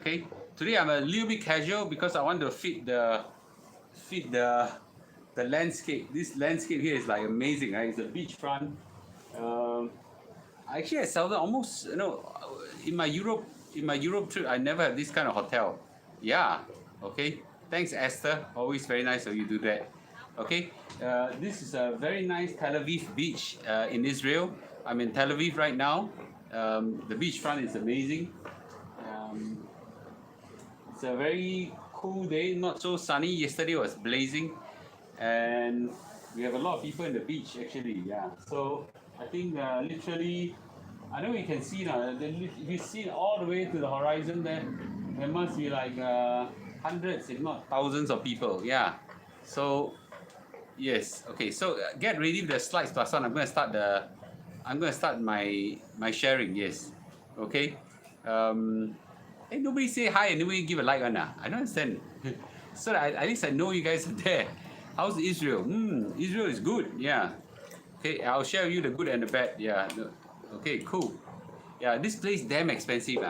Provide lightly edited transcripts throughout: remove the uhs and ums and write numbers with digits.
Okay, today I'm a little bit casual because I want to fit the landscape. This landscape here is like amazing, right? It's a beachfront. Um, Actually, I seldom almost in my Europe trip, I never had this kind of hotel. Yeah. Okay. Thanks, Esther. Always very nice of you to do that. Okay. This is a very nice Tel Aviv beach in Israel. I'm in Tel Aviv right now. The beachfront is amazing. Um, it's a very cool day, not so sunny. Yesterday was blazing, and we have a lot of people in the beach actually. Yeah, so I think literally, I know you can see now. If you see all the way to the horizon, there must be like hundreds, if not thousands, of people. Yeah, so yes, okay. So get ready with the slides, plus one. I'm going to start my sharing. Yes, okay. Um, Hey, nobody say hi and nobody give a like on that. I don't understand. So that at least I know you guys are there. How's Israel? Israel is good. Yeah. Okay, I'll share with you the good and the bad. Yeah. Okay, cool. Yeah, this place damn expensive.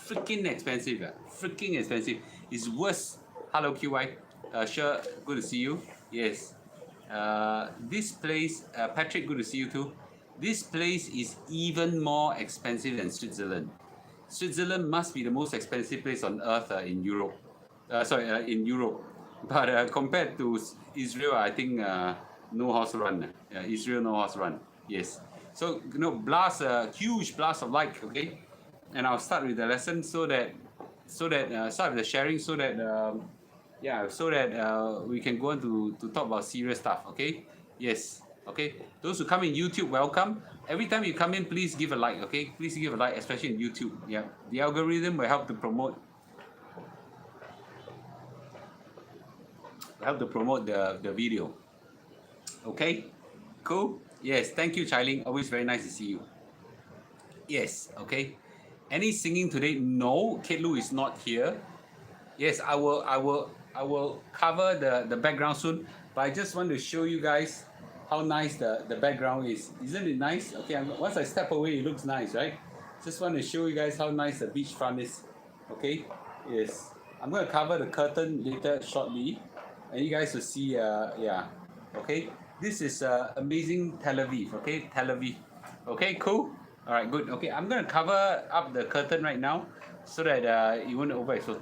Freaking expensive. Freaking expensive. It's worse. Hello, QY. Sure, good to see you. Yes. This place, Patrick, good to see you too. This place is even more expensive than Switzerland. Switzerland must be the most expensive place on earth in Europe. In Europe. But compared to Israel, I think no horse run. Israel, no horse run. Yes. So, blast a huge blast of like, okay? And I'll start with the lesson start with the sharing so that we can go on to talk about serious stuff, okay? Yes, okay. Those who come in YouTube, welcome. Every time you come in, please give a like, okay? Please give a like, especially in YouTube. Yeah, the algorithm will help to promote the video. Okay, cool. Yes, thank you, Chailing. Always very nice to see you. Yes, okay. Any singing today? No, Kate Lu is not here. Yes, I will cover the background soon, but I just want to show you guys how nice the background is. Isn't it nice? Okay, once I step away, it looks nice, right? Just want to show you guys how nice the beachfront is. Okay, yes. I'm going to cover the curtain later shortly, and you guys will see. Yeah. Okay, this is amazing Tel Aviv. Okay, Tel Aviv. Okay, cool. All right, good. Okay, I'm going to cover up the curtain right now so that it won't overexpose.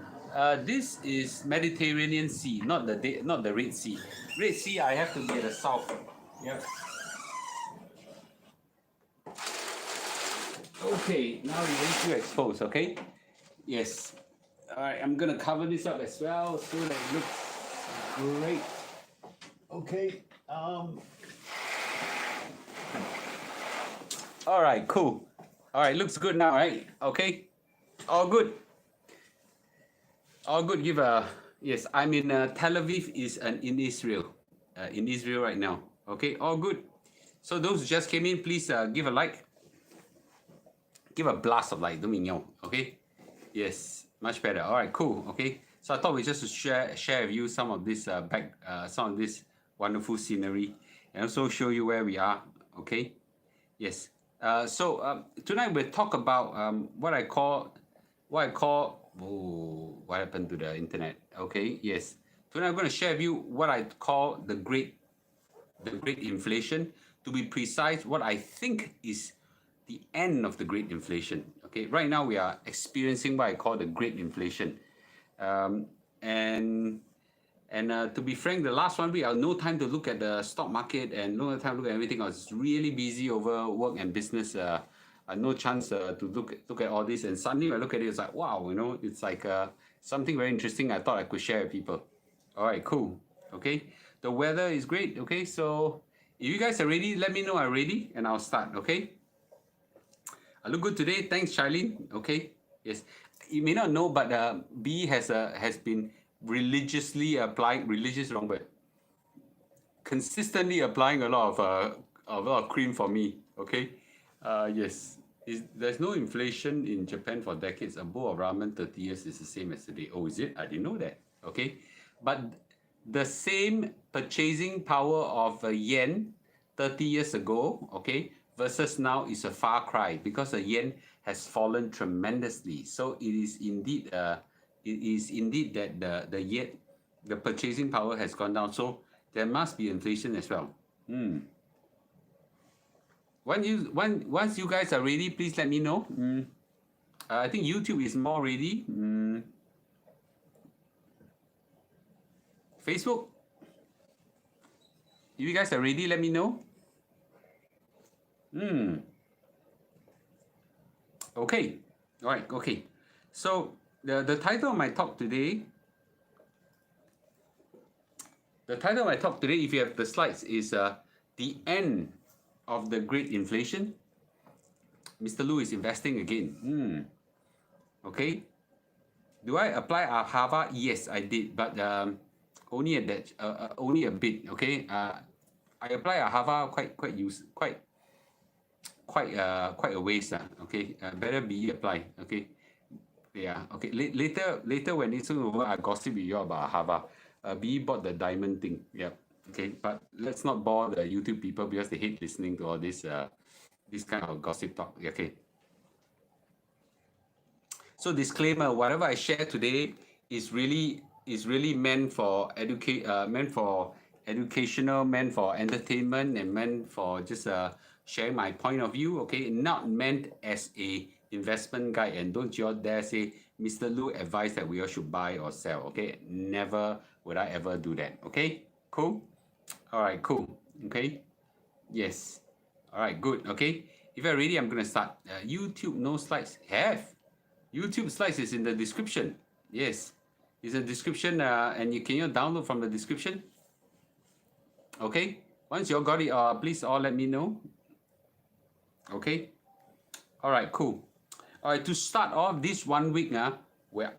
This is Mediterranean Sea, not the Red Sea. Red Sea, I have to be at the south. Yep. Okay, now you're ready to expose. Okay. Yes. All right, I'm gonna cover this up as well so that it looks great. Okay. All right. Cool. All right. Looks good now, right? Okay. All good. All good. Yes. I'm in Tel Aviv. In Israel. In Israel right now. Okay. All good. So those who just came in, please give a like. Give a blast of like. Okay. Yes. Much better. All right. Cool. Okay. So I thought we just to share with you some of this some of this wonderful scenery, and also show you where we are. Okay. Yes. Tonight we'll talk about what happened to the internet? Okay, yes. Tonight I'm going to share with you what I call the great inflation. To be precise, what I think is the end of the great inflation. Okay, right now we are experiencing what I call the great inflation, um, and to be frank, the last 1 week I had no time to look at the stock market and no time to look at everything. I was really busy over work and business. I had no chance to look at all this. And suddenly I look at it, it's like, wow, it's like something very interesting I thought I could share with people. All right, cool. Okay, the weather is great. Okay, so if you guys are ready, let me know I'm ready and I'll start. Okay, I look good today. Thanks, Charlene. Okay, yes. You may not know, but B has been religiously applying wrong word, consistently applying a lot of cream for me. Okay, yes. There's no inflation in Japan for decades. A bowl of ramen 30 years is the same as today. Oh, is it? I didn't know that. Okay, but the same purchasing power of a yen 30 years ago, okay, versus now is a far cry because the yen has fallen tremendously. So it is indeed it is indeed that the purchasing power has gone down. So there must be inflation as well. Once you guys are ready, please let me know. I think YouTube is more ready. Facebook, if you guys are ready, let me know. Okay. All right. Okay. So the title of my talk today. If you have the slides, is the end of the great inflation. Mr. Lu is investing again. Okay. Do I apply Ahava? Yes, I did, but only a bit. Okay. I apply Ahava quite a waste. Okay. Better be apply. Okay. Yeah. Okay. Later when it's over, I gossip with you about Ahava. B bought the diamond thing. Yeah. Okay. But let's not bore the YouTube people because they hate listening to all this kind of gossip talk. Okay. So disclaimer: whatever I share today is really meant for educational, meant for entertainment, and meant for just sharing my point of view. Okay, not meant as a investment guide. And don't you all dare say Mr. Lu advised that we all should buy or sell. Okay, never would I ever do that. Okay, cool. All right, cool. Okay, yes. All right, good. Okay, if you're ready, I'm gonna start. YouTube no slides. YouTube slides is in the description. Yes, it's a description, and you can download from the description. Okay, once you all got it, please all let me know. Okay, all right, cool. All right, to start off this 1 week, where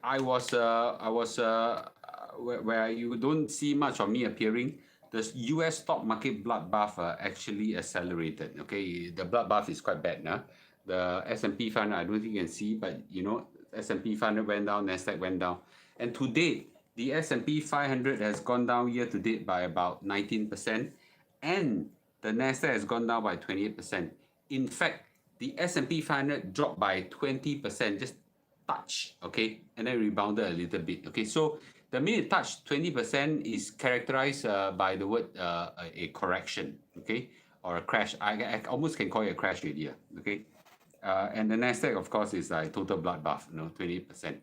where you don't see much of me appearing, the U.S. stock market bloodbath actually accelerated. Okay, the bloodbath is quite bad now. The S&P 500, I don't think you can see, but S&P 500 went down, Nasdaq went down. And to date, the S&P 500 has gone down year to date by about 19%, and the Nasdaq has gone down by 28%. In fact, the S&P 500 dropped by 20%, just touch, okay, and then rebounded a little bit. Okay, so the minute it touched 20% is characterized by the word a correction, okay, or a crash. I almost can call it a crash already, okay. And the Nasdaq, of course, is like total bloodbath, 28%.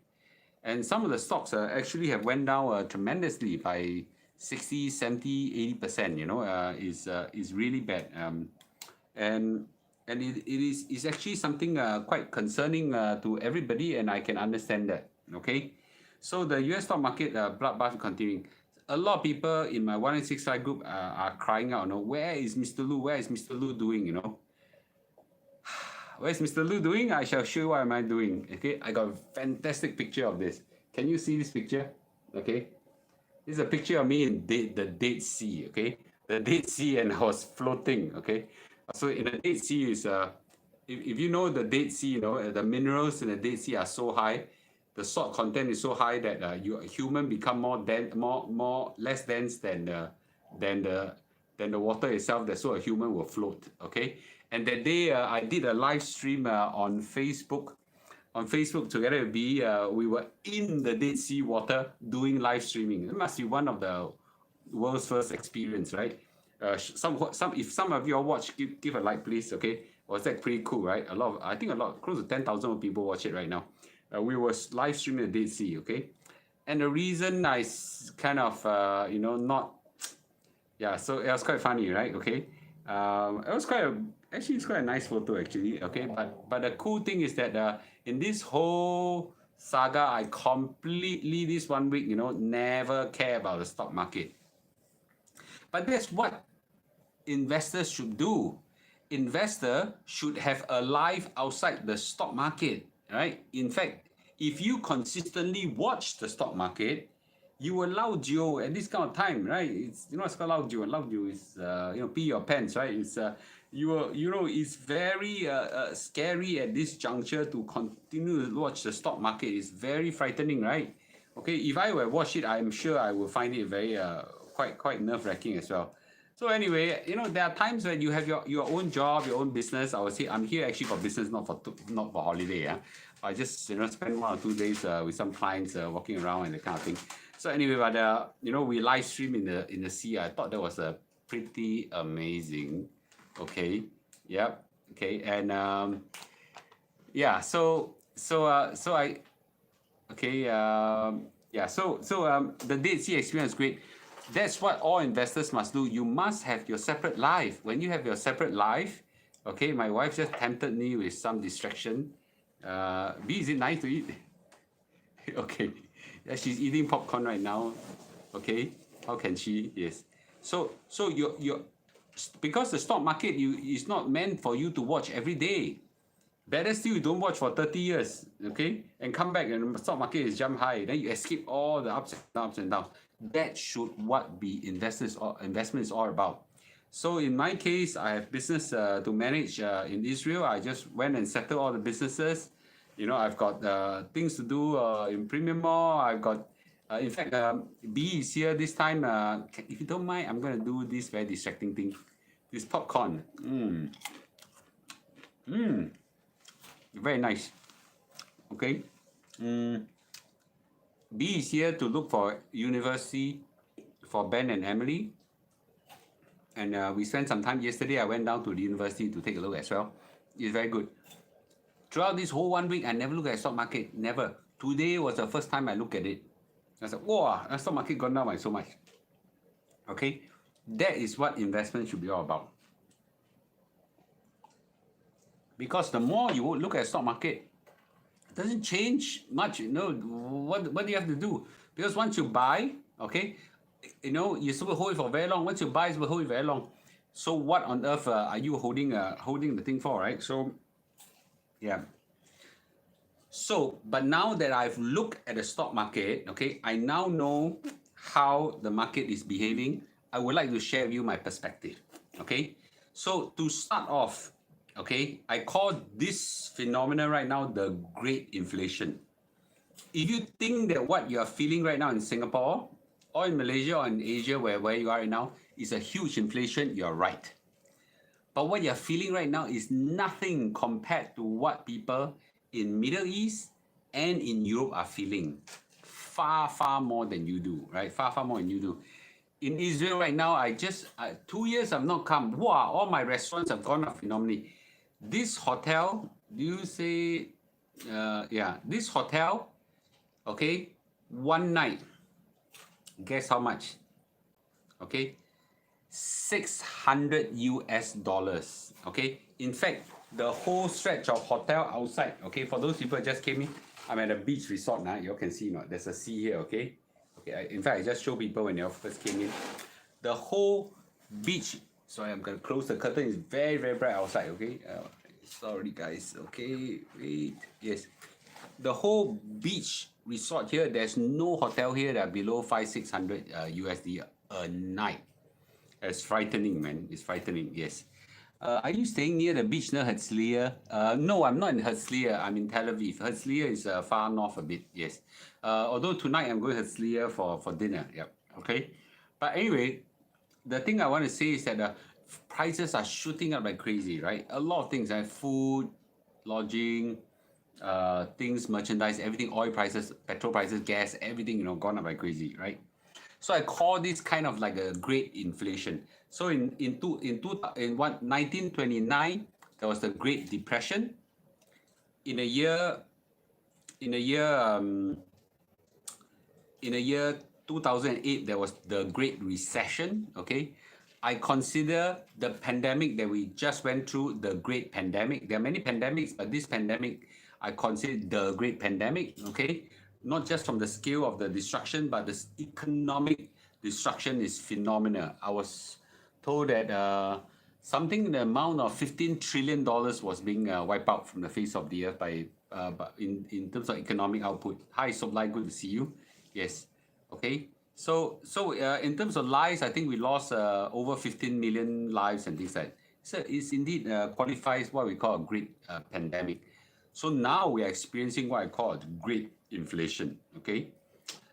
And some of the stocks actually have went down tremendously by 60, 70, 80%. Is really bad. And it's actually something quite concerning to everybody, and I can understand that. Okay, so the U.S. stock market bloodbath continuing. A lot of people in my 1865 group are crying out, where is Mr. Lu? Where is Mr. Lu doing? Where's Mr. Lu doing? I shall show you what am I doing. Okay, I got a fantastic picture of this. Can you see this picture? Okay, this is a picture of me in the Dead Sea. Okay, the Dead Sea, and I was floating. Okay, so in the Dead Sea is if you know the Dead Sea, the minerals in the Dead Sea are so high, the salt content is so high that human become less dense than the water itself. That so a human will float. Okay. And that day, I did a live stream on Facebook. On Facebook, together with B, we were in the Dead Sea water doing live streaming. It must be one of the world's first experience, right? If some of you all watch, give a like, please. Okay, was that pretty cool, right? I think close to 10,000 people watch it right now. We were live streaming the Dead Sea. Okay, and the reason I kind of not, yeah. So it was quite funny, right? Okay, it was actually, it's quite a nice photo, actually. Okay, but the cool thing is that in this whole saga, I completely this 1 week, never care about the stock market. But that's what investors should do. Investor should have a life outside the stock market, right? In fact, if you consistently watch the stock market, you will lao jiu at this kind of time, right? It's it's called lao jiu. Lao jiu is pee your pants, right? It's it's very scary at this juncture to continue to watch the stock market. It's very frightening, right? Okay, if I were watch it, I'm sure I will find it very quite nerve-wracking as well. So anyway, there are times when you have your own job, your own business. I would say I'm here actually for business, not for holiday. I just spend 1 or 2 days with some clients walking around and that kind of thing. So anyway, but we live stream in the sea. I thought that was pretty amazing. Okay, yep. Okay, and yeah. So I okay. Yeah. So the Dead Sea experience is great. That's what all investors must do. You must have your separate life. When you have your separate life, okay. My wife just tempted me with some distraction. B, is it nice to eat? Okay. Yeah, she's eating popcorn right now. Okay. How can she? Yes. So you're because the stock market is not meant for you to watch every day. Better still, you don't watch for 30 years, okay? And come back and the stock market is jump high. Then you escape all the ups and downs. That should what be investment is all about. So in my case, I have business to manage in Israel. I just went and settled all the businesses. I've got things to do in Premium Mall. I've got, in fact, B is here this time. If you don't mind, I'm going to do this very distracting thing. This popcorn. Very nice. Okay. B is here to look for university for Ben and Emily. And we spent some time yesterday. I went down to the university to take a look as well. It's very good. Throughout this whole 1 week, I never looked at the stock market. Never. Today was the first time I looked at it. I said, wow, the stock market gone down by so much. Okay. That is what investment should be all about. Because the more you look at stock market, it doesn't change much. What do you have to do? Because once you buy, okay, you're supposed to hold it for very long. Once you buy, you're supposed to hold it very long. So what on earth are you holding the thing for, right? So, yeah. So, but now that I've looked at the stock market, okay, I now know how the market is behaving. I would like to share with you my perspective, okay? So to start off, okay, I call this phenomenon right now the great inflation. If you think that what you're feeling right now in Singapore or in Malaysia or in Asia, where you are right now, is a huge inflation, you're right. But what you're feeling right now is nothing compared to what people in Middle East and in Europe are feeling. Far, far more than you do, right? Far, far more than you do. In Israel right now, 2 years I've not come. Wow, all my restaurants have gone up phenomenally. This hotel, this hotel, okay, one night, guess how much? Okay, $600 US. Okay, in fact, the whole stretch of hotel outside, okay, for those people who just came in, I'm at a beach resort now. You all can see, there's a sea here, okay? Okay, in fact, I just show people when they first came in. The whole beach, sorry, I'm going to close the curtain. It's very, very bright outside, okay? Sorry, guys. Okay, wait. Yes. The whole beach resort here, there's no hotel here that are below 500-600 USD a night. It's frightening, man. It's frightening, yes. Are you staying near the beach near Herzliya? No, I'm not in Herzliya. I'm in Tel Aviv. Herzliya is far north a bit, yes. Although tonight I'm going to Herzliya for dinner, yep. Okay. But anyway, the thing I want to say is that prices are shooting up like crazy, right? A lot of things, like food, lodging, things, merchandise, everything, oil prices, petrol prices, gas, everything, gone up like crazy, right? So I call this kind of like a great inflation. So in 1929, there was the Great Depression. In a year 2008, there was the Great Recession. Okay, I consider the pandemic that we just went through the Great Pandemic. There are many pandemics, but this pandemic I consider the Great Pandemic. Okay, not just from the scale of the destruction, but the economic destruction is phenomenal. I was told that something in the amount of $15 trillion was being wiped out from the face of the earth by in terms of economic output. Hi, Soblai, good to see you. Yes. Okay. So in terms of lives, I think we lost over 15 million lives and things like that. So it's indeed qualifies what we call a great pandemic. So now we are experiencing what I call a great inflation. Okay.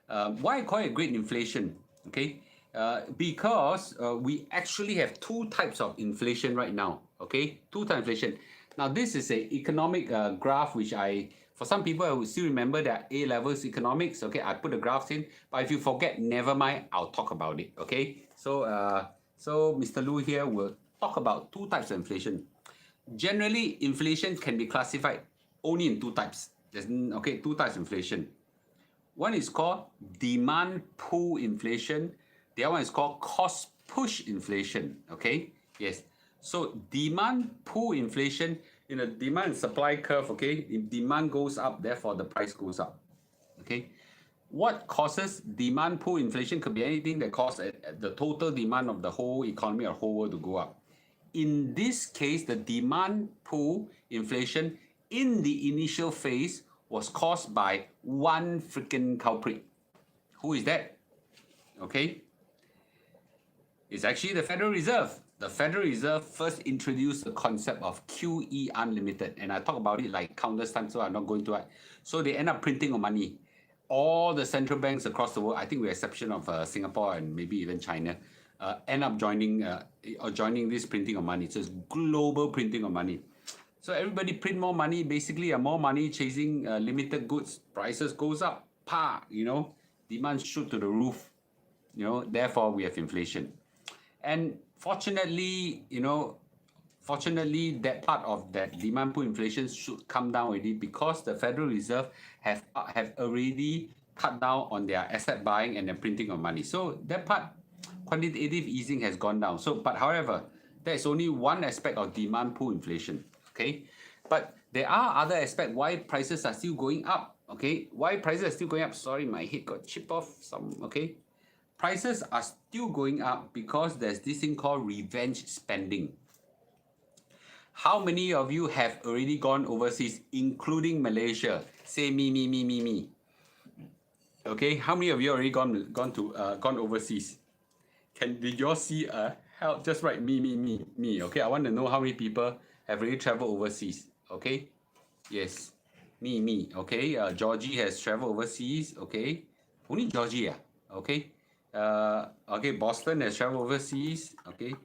Why I call it great inflation? Okay. Because we actually have two types of inflation right now. Okay. Two types of inflation. Now this is an economic graph which I For some people, I will still remember their A levels economics. Okay, I put the graphs in. But if you forget, never mind. I'll talk about it. Okay. So Mr. Lu here will talk about two types of inflation. Generally, inflation can be classified only in two types. There's two types of inflation. One is called demand pull inflation. The other one is called cost push inflation. Okay. Yes. So demand pull inflation, in a demand and supply curve, okay, if demand goes up, therefore the price goes up. Okay. What causes demand pull inflation could be anything that causes the total demand of the whole economy or whole world to go up. In this case, the demand pull inflation in the initial phase was caused by one freaking culprit. Who is that? Okay. It's actually the Federal Reserve. The Federal Reserve first introduced the concept of QE Unlimited, and I talk about it like countless times, so I'm not going to it. So they end up printing on money. All the central banks across the world, I think with the exception of Singapore and maybe even China, end up joining this printing of money. So it's global printing of money. So everybody print more money, basically more money chasing limited goods, prices goes up, demand shoot to the roof, therefore we have inflation. And fortunately, that part of that demand pull inflation should come down already, because the Federal Reserve have already cut down on their asset buying and their printing of money. So that part, quantitative easing has gone down. So, but however, that is only one aspect of demand pull inflation. Okay, but there are other aspects why prices are still going up. Okay, why prices are still going up? Sorry, my head got chipped off some. Okay. Prices are still going up because there's this thing called revenge spending. How many of you have already gone overseas, including Malaysia? Say me. Okay, how many of you already gone overseas? Did you all see help? Just write me. Okay, I want to know how many people have already traveled overseas. Okay, yes, me. Okay, Georgie has traveled overseas. Okay, only Georgie. Okay. Okay, Boston has traveled overseas. Okay.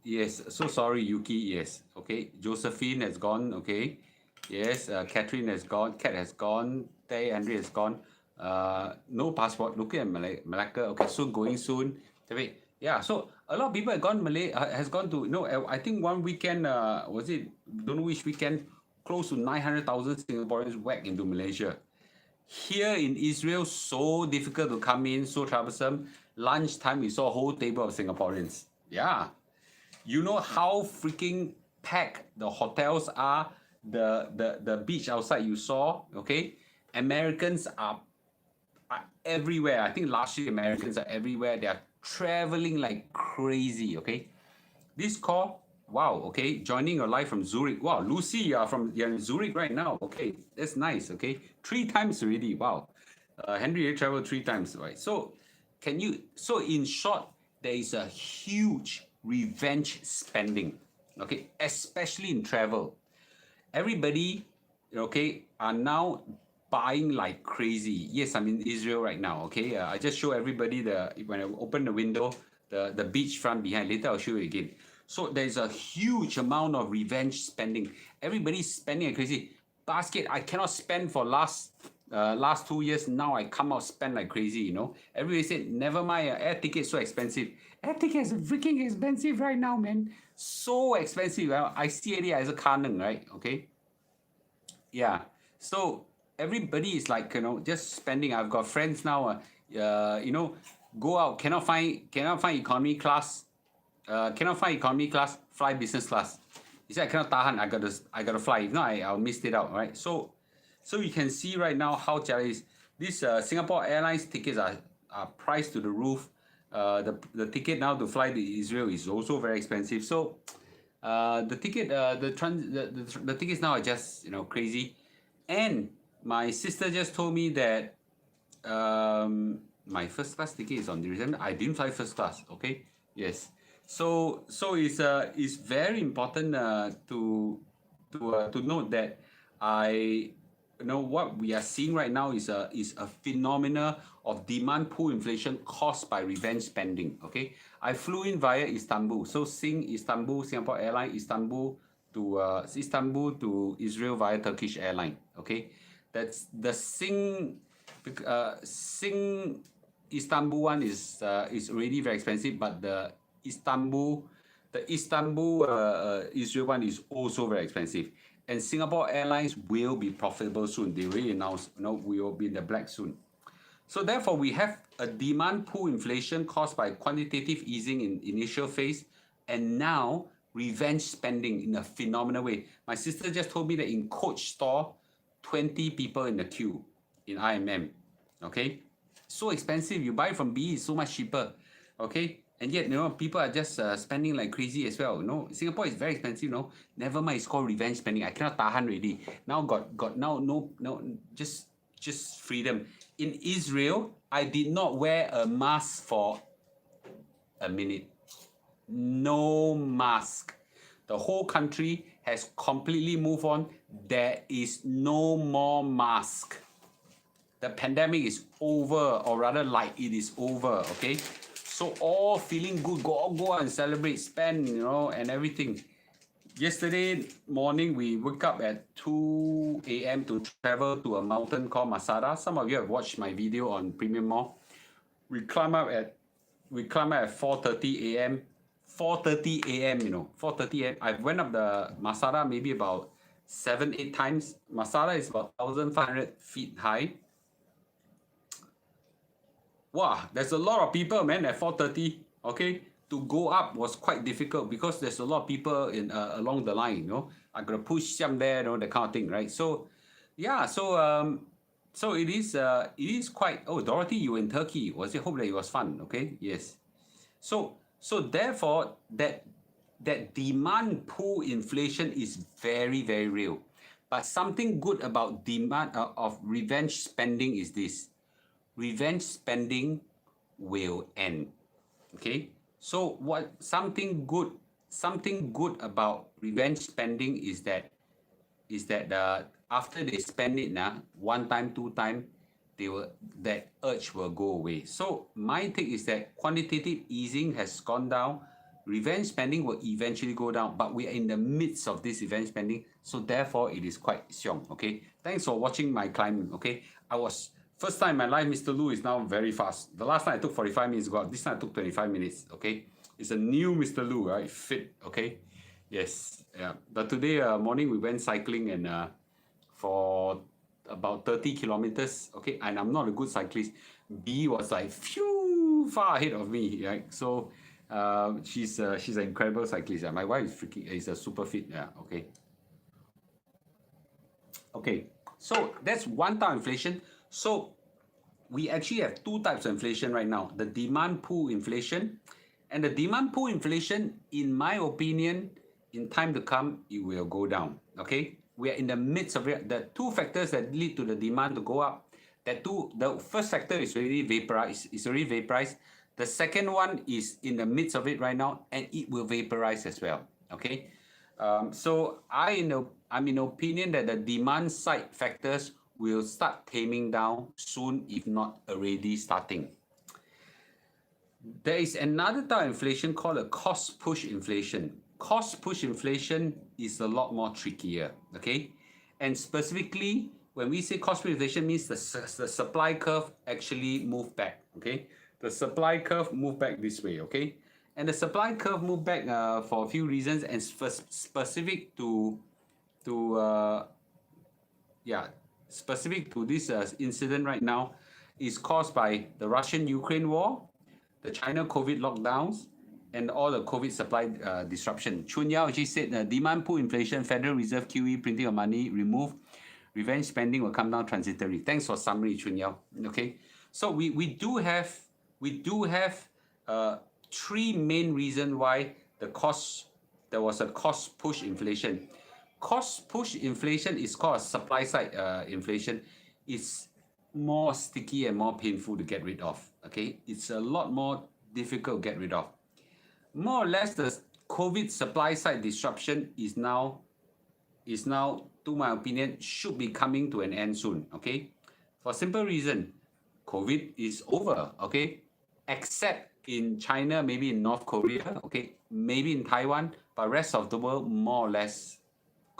Yes, so sorry, Yuki. Yes. Okay. Josephine has gone. Okay. Yes. Catherine has gone. Kat has gone. Tay, Andre has gone. No passport. Looking at Malacca. Okay, soon going soon. Yeah. So a lot of people have gone has gone to I think one weekend. Was it? Don't know which weekend. Close to 900,000 Singaporeans whacked into Malaysia. Here in Israel, so difficult to come in, so troublesome. Lunchtime, we saw a whole table of Singaporeans. Yeah. You know how freaking packed the hotels are, the beach outside you saw, okay? Americans are everywhere. I think last year Americans are everywhere. They are traveling like crazy, okay? This call, wow, okay, joining your live from Zurich. Wow, Lucy, you're in Zurich right now. Okay, that's nice, okay? 3 times already, wow. Henry, you traveled 3 times, right? So in short, there is a huge revenge spending, okay, especially in travel. Everybody, okay, are now buying like crazy. Yes, I'm in Israel right now, okay? I just show everybody when I open the window, the beach front behind. Later, I'll show you again. So there's a huge amount of revenge spending. Everybody's spending like crazy. Basket, I cannot spend for last 2 years. Now I come out spend like crazy, Everybody said, never mind, air ticket so expensive. Air ticket is freaking expensive right now, man. So expensive. I see it as a canon, right? Okay. Yeah. So everybody is like, just spending. I've got friends now, go out, cannot find economy class. Fly business class. He said I cannot tahan. I gotta fly. If not, I'll miss it out. Right. So you can see right now how jialat is. This Singapore Airlines tickets are priced to the roof. The ticket now to fly to Israel is also very expensive. So the tickets now are just crazy. And my sister just told me that my first class ticket is on the reserve. I didn't fly first class. Okay. Yes. So it's very important to note that what we are seeing right now is a phenomena of demand pull inflation caused by revenge spending. Okay, I flew in via Istanbul. So Singapore Airlines, Istanbul Istanbul to Israel via Turkish airline. Okay, that's the Sing Istanbul one is already very expensive, but the Istanbul Israel one is also very expensive. And Singapore Airlines will be profitable soon. They already announced, we will be in the black soon. So therefore, we have a demand pull inflation caused by quantitative easing in initial phase, and now revenge spending in a phenomenal way. My sister just told me that in Coach store, 20 people in the queue in IMM. Okay, so expensive. You buy from BE, it's so much cheaper. Okay, and yet people are just spending like crazy as well. Singapore is very expensive. Never mind, it's called revenge spending. I cannot tahan already. Now got now no just freedom. In Israel, I did not wear a mask for a minute. No mask. The whole country has completely moved on. There is no more mask. The pandemic is over, or rather like it is over, okay? So all feeling good, go out and celebrate, spend, and everything. Yesterday morning, we woke up at 2 a.m. to travel to a mountain called Masada. Some of you have watched my video on Premium Mall. We climb up at 4:30 a.m. 4:30 a.m. 4:30 a.m. I went up the Masada maybe about 7-8 times. Masada is about 1,500 feet high. Wow, there's a lot of people, man, at 4:30. Okay, to go up was quite difficult because there's a lot of people in along the line. I gotta push some there, that kind of thing, right? So, yeah, so it is quite. Oh, Dorothy, you were in Turkey. Hope that it was fun? Okay, yes. So therefore that demand pull inflation is very, very real. But something good about demand of revenge spending is this: revenge spending will end. Okay, so something good about revenge spending is that after they spend it one time, two time, that urge will go away. So my take is that quantitative easing has gone down. Revenge spending will eventually go down, but we are in the midst of this revenge spending, so therefore it is quite xiong. Okay, thanks for watching my climbing. Okay, first time in my life, Mr. Lu is now very fast. The last time I took 45 minutes to go up. This time I took 25 minutes. Okay, it's a new Mr. Lu, right? Fit. Okay, yes, yeah. But today morning we went cycling and for about 30 kilometers. Okay, and I'm not a good cyclist. B was like far ahead of me. Right, so she's an incredible cyclist. My wife is a super fit. Yeah. Okay. Okay, so that's one type of inflation. So we actually have two types of inflation right now: the demand pull inflation, and the demand pull inflation, in my opinion, in time to come, it will go down. Okay, we are in the midst of it. The two factors that lead to the demand to go up, the first factor is already vaporized. It's already vaporized. The second one is in the midst of it right now, and it will vaporize as well. Okay, so I'm in opinion that the demand side factors will start taming down soon, if not already starting. There is another type of inflation called a cost push inflation. Cost push inflation is a lot more trickier, okay? And specifically, when we say cost push inflation, means the supply curve actually moved back, okay? The supply curve moved back this way, okay? And the supply curve moved back for a few reasons, and specific to this incident right now is caused by the Russian-Ukraine war, the China COVID lockdowns, and all the COVID supply disruption. Chun Yao actually said demand pull inflation, Federal Reserve QE, printing of money, remove, revenge spending will come down transitory. Thanks for summary, Chun Yao. Okay, so we do have three main reasons why there was a cost push inflation. Cost push inflation is called supply side inflation. It's more sticky and more painful to get rid of. Okay, it's a lot more difficult to get rid of. More or less, the COVID supply side disruption is now, to my opinion, should be coming to an end soon. Okay, for simple reason, COVID is over. Okay, except in China, maybe in North Korea. Okay, maybe in Taiwan, but rest of the world more or less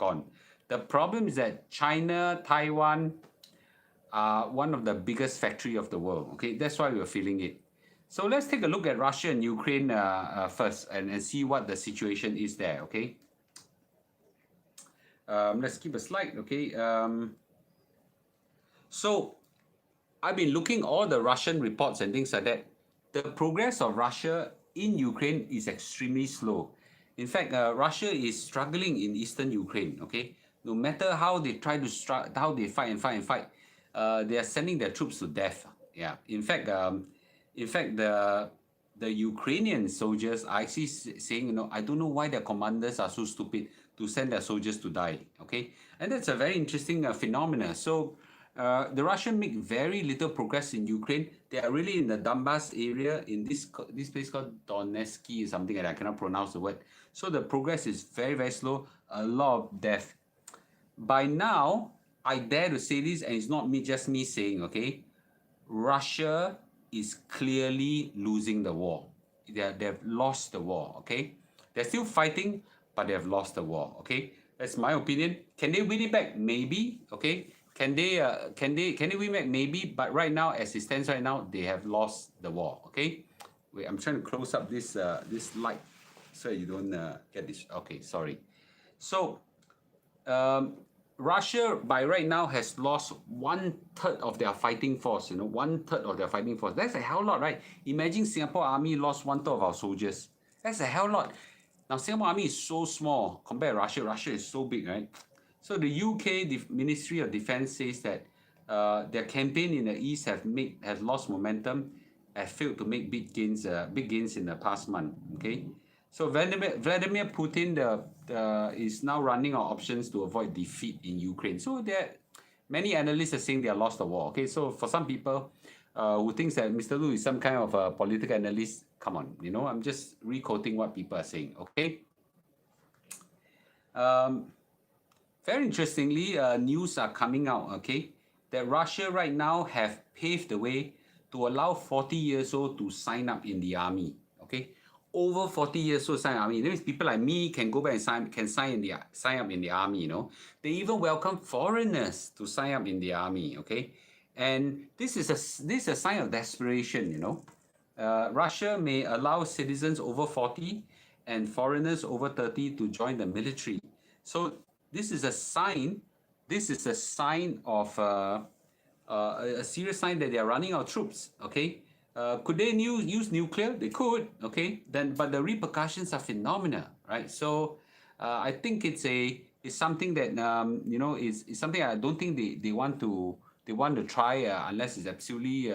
gone. The problem is that China, Taiwan are one of the biggest factory of the world. Okay, that's why we're feeling it. So let's take a look at Russia and Ukraine first and see what the situation is there. Okay. Let's keep a slide. Okay. So I've been looking all the Russian reports and things like that. The progress of Russia in Ukraine is extremely slow. In fact, Russia is struggling in eastern Ukraine. Okay, no matter how they try to how they fight and fight and fight, they are sending their troops to death. Yeah. In fact, the Ukrainian soldiers are actually saying, I don't know why their commanders are so stupid to send their soldiers to die. Okay, and that's a very interesting phenomena. So the Russians make very little progress in Ukraine. They are really in the Donbass area, in this place called Donetsky or something like that. I cannot pronounce the word. So the progress is very, very slow. A lot of death. By now, I dare to say this, and it's not just me saying, okay, Russia is clearly losing the war. They've lost the war, okay? They're still fighting, but they have lost the war, okay? That's my opinion. Can they win it back? Maybe, okay? Can they win back? Maybe, but right now, as it stands right now, they have lost the war, okay? Wait, I'm trying to close up this light so you don't get this. Okay, sorry. So, Russia by right now has lost 1/3 of their fighting force. 1/3 of their fighting force. That's a hell lot, right? Imagine Singapore Army lost 1/3 of our soldiers. That's a hell lot. Now Singapore Army is so small compared to Russia. Russia is so big, right? So the UK Ministry of Defence says that their campaign in the east has lost momentum, have failed to make big gains in the past month. Okay. So Vladimir Putin is now running on options to avoid defeat in Ukraine. So many analysts are saying they have lost the war. Okay, so for some people who thinks that Mr. Lu is some kind of a political analyst, come on, I'm just re-quoting what people are saying. Okay. Very interestingly, news are coming out. Okay, that Russia right now have paved the way to allow 40 years old to sign up in the army. Okay. Over 40 years old sign army. That means people like me can go back and sign up in the army. They even welcome foreigners to sign up in the army. Okay, and this is a sign of desperation. Russia may allow citizens over 40 and foreigners over 30 to join the military. So this is a sign. This is a sign of a serious sign that they are running out of troops. Okay. Could they use nuclear? They could, okay. But the repercussions are phenomenal, right? So I think it's something that is something I don't think they want to try unless it's absolutely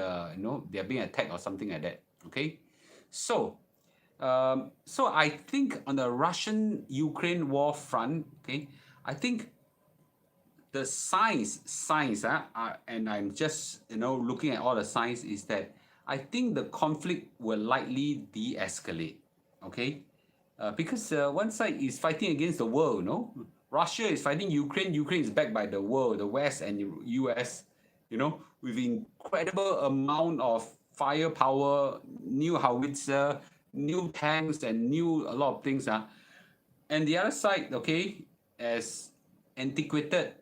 they're being attacked or something like that. Okay, so I think on the Russian-Ukraine war front, okay, I think the signs and I'm just looking at all the signs is that I think the conflict will likely de-escalate, okay? Because one side is fighting against the world, Russia is fighting Ukraine. Ukraine is backed by the world, the West and the US, with incredible amount of firepower, new howitzer, new tanks, and a lot of things. And the other side, okay, as antiquated,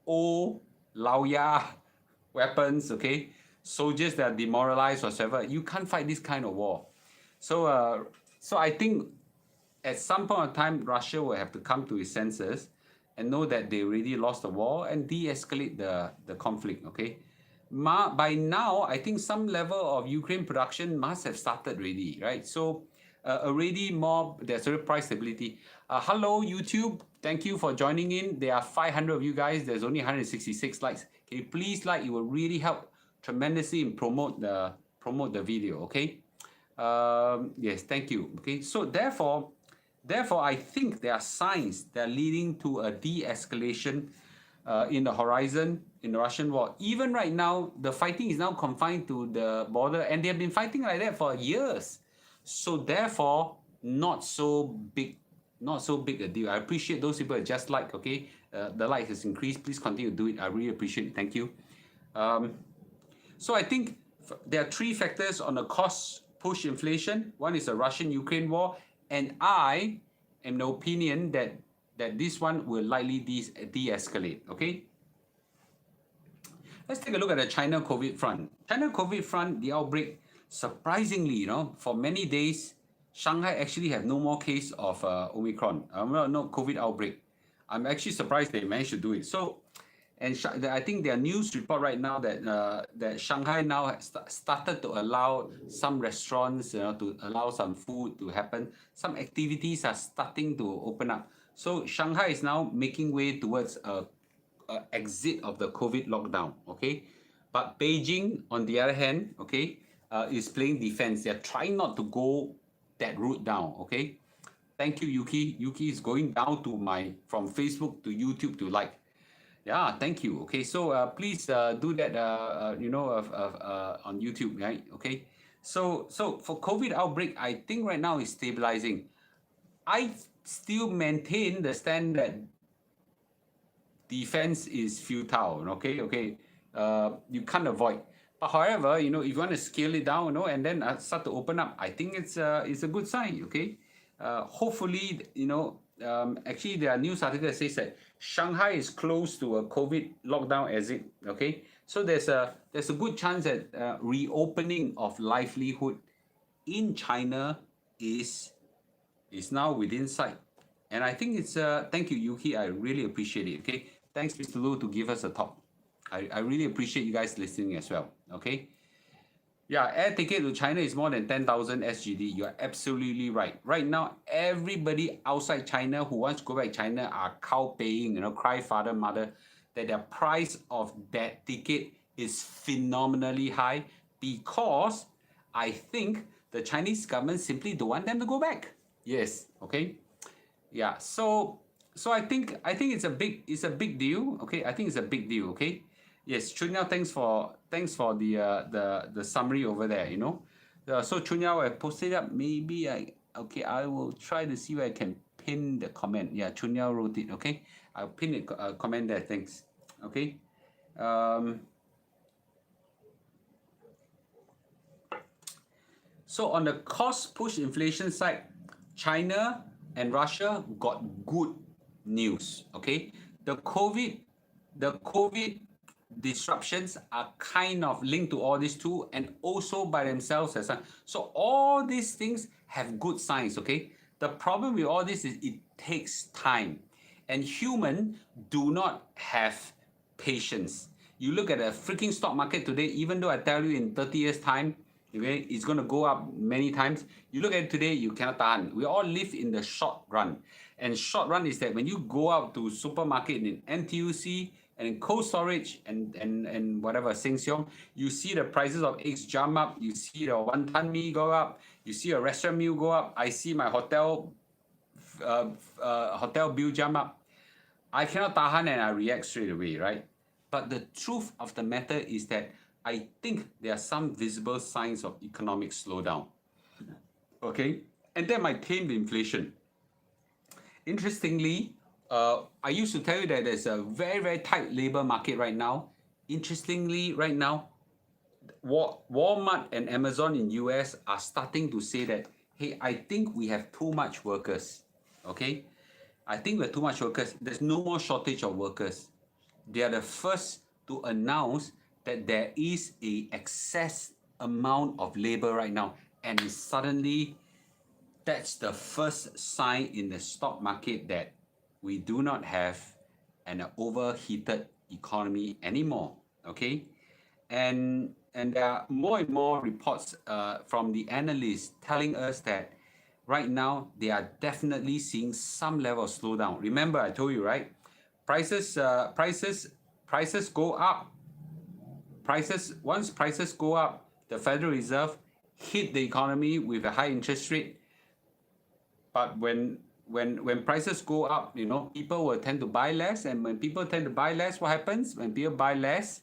old, laoya weapons, okay? Soldiers that are demoralized or whatever, you can't fight this kind of war. So I think at some point of time, Russia will have to come to its senses and know that they already lost the war and de-escalate the conflict, okay? By now, I think some level of Ukraine production must have started already, right? So there's already price stability. Hello, YouTube. Thank you for joining in. There are 500 of you guys. There's only 166 likes. Can you please like? It will really help tremendously in promote the video. Okay. Yes, thank you. Okay. So therefore, I think there are signs that are leading to a de-escalation in the horizon in the Russian war. Even right now, the fighting is now confined to the border, and they have been fighting like that for years. So therefore, not so big a deal. I appreciate those people that just like. Okay, the like has increased. Please continue to do it. I really appreciate it. Thank you. So I think there are three factors on the cost push inflation. One is the Russian-Ukraine war, and I am the opinion that that this one will likely de-escalate, okay? Let's take a look at the China COVID front. China COVID front, the outbreak, surprisingly, for many days, Shanghai actually have no more case of Omicron, no COVID outbreak. I'm actually surprised they managed to do it. So, and I think their news report right now that Shanghai now has started to allow some restaurants, to allow some food to happen. Some activities are starting to open up. So Shanghai is now making way towards a exit of the COVID lockdown, okay? But Beijing, on the other hand, okay, is playing defense. They're trying not to go that route down, okay? Thank you, Yuki. Yuki is going down to from Facebook to YouTube to like. Yeah, thank you. Okay, so please do that, on YouTube, right? Okay. So for COVID outbreak, I think right now is stabilizing. I still maintain the stand that defense is futile. Okay. You can't avoid. But however, if you want to scale it down, and then start to open up, I think it's a good sign. Okay. Hopefully, actually there are news articles that says that Shanghai is close to a COVID lockdown exit. Okay. So there's a good chance that reopening of livelihood in China is now within sight. And I think it's thank you, Yuki. I really appreciate it. Okay. Thanks, Mr. Lu, to give us a talk. I really appreciate you guys listening as well. Okay. Yeah, air ticket to China is more than 10,000 SGD. You are absolutely right. Right now, everybody outside China who wants to go back to China are cow paying, cry father, mother, that the price of that ticket is phenomenally high because I think the Chinese government simply don't want them to go back. Yes, okay. Yeah, so I think it's a big deal. Okay, I think it's a big deal. Okay. Yes, Chunyao, thanks for the summary over there. So Chunyao, I posted up. Maybe I will try to see where I can pin the comment. Yeah, Chunyao wrote it. Okay, I'll pin a comment there. Thanks. Okay. So on the cost push inflation side, China and Russia got good news. Okay, the COVID disruptions are kind of linked to all these two and also by themselves. So all these things have good signs, okay? The problem with all this is it takes time. And humans do not have patience. You look at the freaking stock market today, even though I tell you in 30 years' time, okay, it's going to go up many times. You look at it today, you cannot tahan. We all live in the short run. And short run is that when you go out to supermarket in NTUC, and in cold storage and whatever Sheng Siong, you see the prices of eggs jump up. You see the wonton mee go up. You see a restaurant meal go up. I see my hotel bill jump up. I cannot tahan and I react straight away, right? But the truth of the matter is that I think there are some visible signs of economic slowdown. Okay, and that might tame the inflation. Interestingly, I used to tell you that there's a very, very tight labor market right now. Interestingly, right now, Walmart and Amazon in US are starting to say that, hey, I think we have too much workers. Okay? I think we have too much workers. There's no more shortage of workers. They are the first to announce that there is a excess amount of labor right now. And suddenly, that's the first sign in the stock market that we do not have an overheated economy anymore, okay? And there are more and more reports from the analysts telling us that right now they are definitely seeing some level of slowdown. Remember, I told you, right? Prices go up. Once prices go up, the Federal Reserve hit the economy with a high interest rate. But when prices go up, people will tend to buy less, and when people tend to buy less, what happens? When people buy less,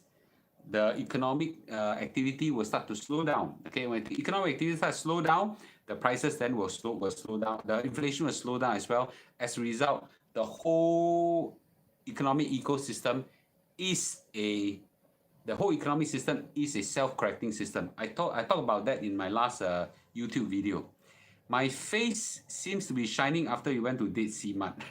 the economic activity will start to slow down. Okay, when the economic activity starts to slow down, the prices then will slow down. The inflation will slow down as well. As a result, the whole economic ecosystem is a self-correcting system. I talked about that in my last YouTube video. My face seems to be shining after you went to Dead Sea Mud.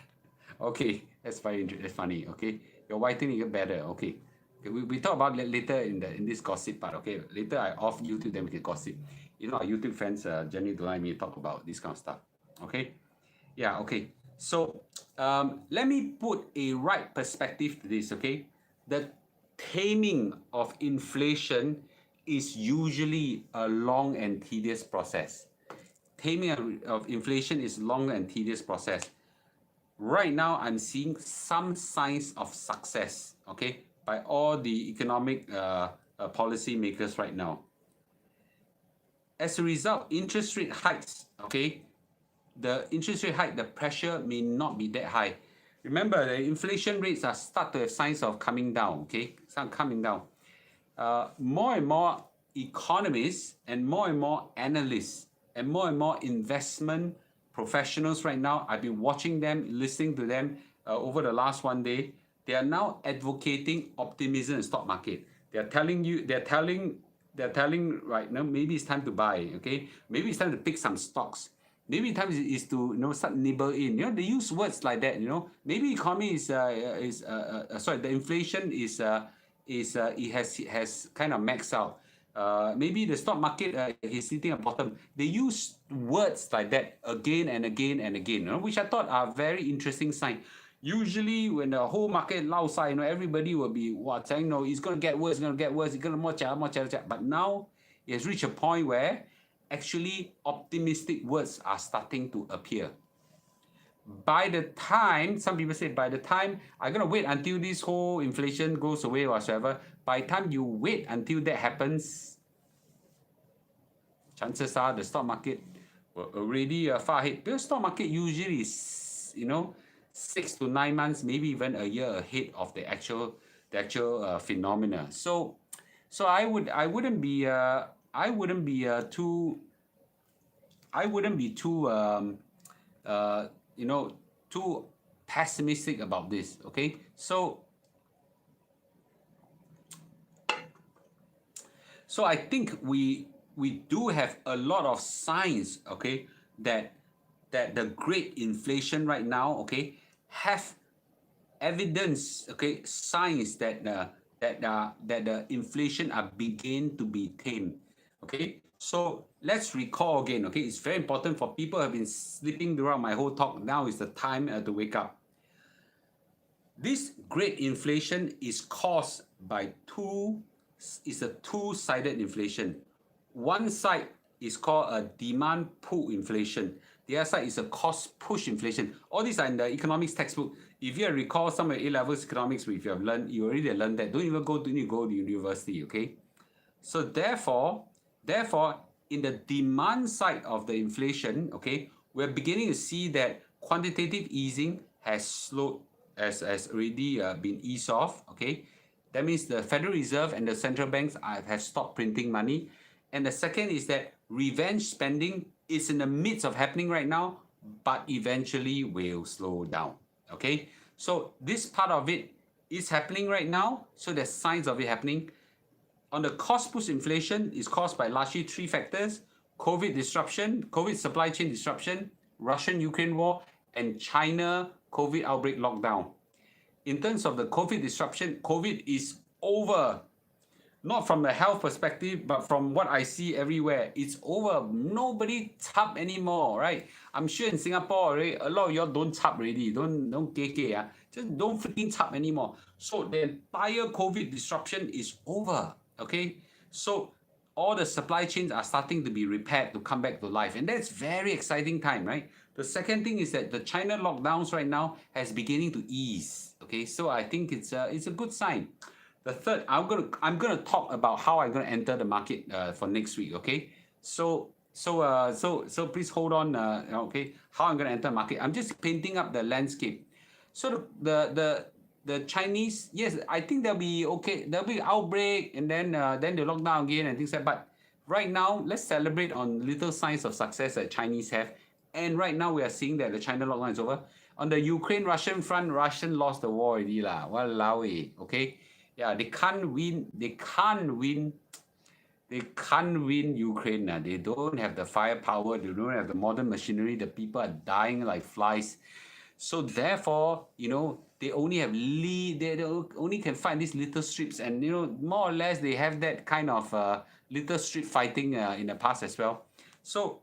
Okay, that's that's funny. Okay, your whitening get better. Okay, we talk about later in this gossip part. Okay, later I off YouTube, then we can gossip. You know, our YouTube fans generally don't like me to talk about this kind of stuff. Okay, yeah. Okay, so let me put a right perspective to this. Okay, the taming of inflation is usually a long and tedious process. Taming of inflation is long and tedious process. Right now I'm seeing some signs of success, okay, by all the economic policy makers right now. As a result, interest rate hikes, okay, the interest rate hike, the pressure may not be that high. Remember, the inflation rates are start to have signs of coming down, okay, start coming down. More and more economists and more analysts and more investment professionals right now, I've been watching them, listening to them over the last one day. They are now advocating optimism in the stock market. They're telling right now, maybe it's time to buy, okay? Maybe it's time to pick some stocks. Maybe time is to start nibble in. They use words like that. Maybe economy sorry, the inflation is it has kind of maxed out. Maybe the stock market is hitting a bottom. They use words like that again and again and again, which I thought are very interesting sign. Usually, when the whole market lao sai, everybody will be saying, no, it's going to get worse, it's going to get worse, it's going to more. But now it has reached a point where actually optimistic words are starting to appear. By the time, some people say, by the time I'm going to wait until this whole inflation goes away or whatsoever, by the time you wait until that happens, chances are the stock market will already far ahead. Because stock market usually is, 6 to 9 months, maybe even a year ahead of the actual phenomena. So I wouldn't be too too pessimistic about this. Okay, so I think we do have a lot of signs, okay, that the great inflation right now, okay, have evidence, okay, signs that the inflation are beginning to be tamed. Okay, so let's recall again. Okay, it's very important for people who have been sleeping throughout my whole talk. Now is the time to wake up. This great inflation is caused by a two-sided inflation. One side is called a demand pull inflation. The other side is a cost push inflation. All these are in the economics textbook. If you recall some of A-levels economics, if you have learned, you already learned that. Don't even go to university, okay? So therefore, in the demand side of the inflation, okay, we're beginning to see that quantitative easing has slowed, has already been eased off, okay? That means the Federal Reserve and the central banks have stopped printing money. And the second is that revenge spending is in the midst of happening right now, but eventually will slow down, okay? So this part of it is happening right now, so there's signs of it happening. On the cost push inflation is caused by largely three factors: COVID supply chain disruption, Russian-Ukraine war, and China COVID outbreak lockdown. In terms of the COVID disruption, COVID is over. Not from the health perspective, but from what I see everywhere, it's over. Nobody tap anymore, right? I'm sure in Singapore already, a lot of y'all don't tap already. Don't KK. Just don't freaking tap anymore. So the entire COVID disruption is over, okay? So all the supply chains are starting to be repaired to come back to life. And that's very exciting time, right? The second thing is that the China lockdowns right now has beginning to ease, okay? So I think it's a good sign. The third, I'm gonna talk about how I'm gonna enter the market for next week. Okay, so please hold on. Okay, how I'm gonna enter the market. I'm just painting up the landscape. So the Chinese, yes, I think they'll be okay. There'll be outbreak and then they lock down again and things like that. But right now, let's celebrate on little signs of success that Chinese have. And right now we are seeing that the China lockdown is over. On the Ukraine-Russian front, Russian lost the war already lah. Walao eh. Okay. Yeah, they can't win Ukraine. They don't have the firepower, they don't have the modern machinery, the people are dying like flies. So therefore, they only have they only can find these little strips, and more or less they have that kind of little strip fighting in the past as well. So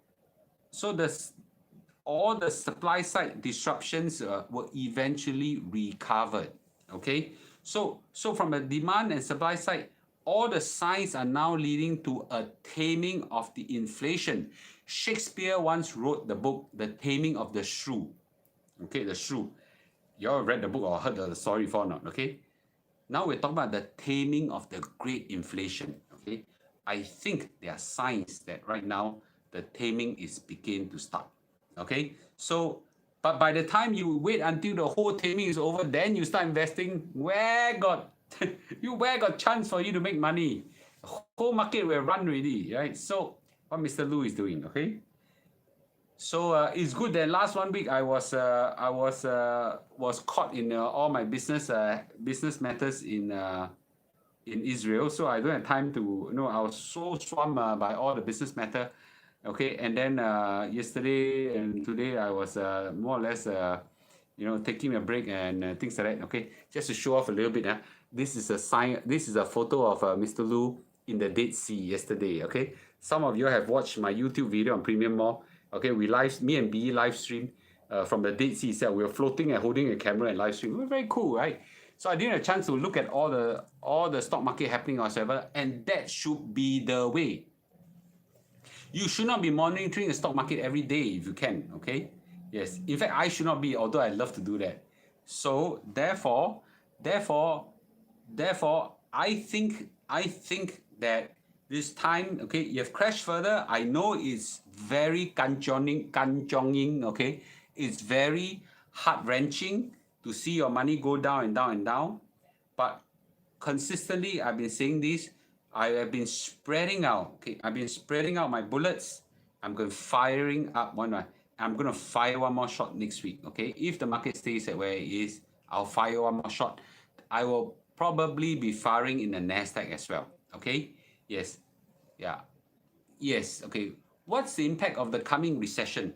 all the supply side disruptions were eventually recovered. Okay, so from a demand and supply side, all the signs are now leading to a taming of the inflation. Shakespeare once wrote the book The Taming of the Shrew. Okay, the shrew. You all read the book or heard the story before not? Okay, now we're talking about the taming of the great inflation. Okay, I think there are signs that right now the taming is beginning to start. Okay, so but by the time you wait until the whole taming is over, then you start investing, where got where got chance for you to make money? Whole market will run already, right? So what Mr. Lu is doing, okay? So it's good that last 1 week I was caught in all my business matters in Israel, so I don't have time to, I was so swamped by all the business matter. Okay, and then yesterday and today I was more or less taking a break and things like that. Okay, just to show off a little bit. This is a photo of Mr. Lu in the Dead Sea yesterday. Okay, some of you have watched my YouTube video on Premium Mall. Okay, me and B live stream from the Dead Sea itself. We were floating and holding a camera and live stream. It was very cool, right? So I didn't have a chance to look at all the stock market happening or whatever, and that should be the way. You should not be monitoring the stock market every day if you can, okay? Yes, in fact, I should not be, although I love to do that. So therefore, I think that this time, okay, you have crashed further. I know it's very kanchonging, okay? It's very heart-wrenching to see your money go down and down and down. But consistently, I've been saying this. I have been spreading out. Okay, I've been spreading out my bullets. I'm going firing up one. I'm going to fire one more shot next week. Okay, if the market stays at where it is, I'll fire one more shot. I will probably be firing in the Nasdaq as well. Okay. Yes. Yeah. Yes. Okay. What's the impact of the coming recession?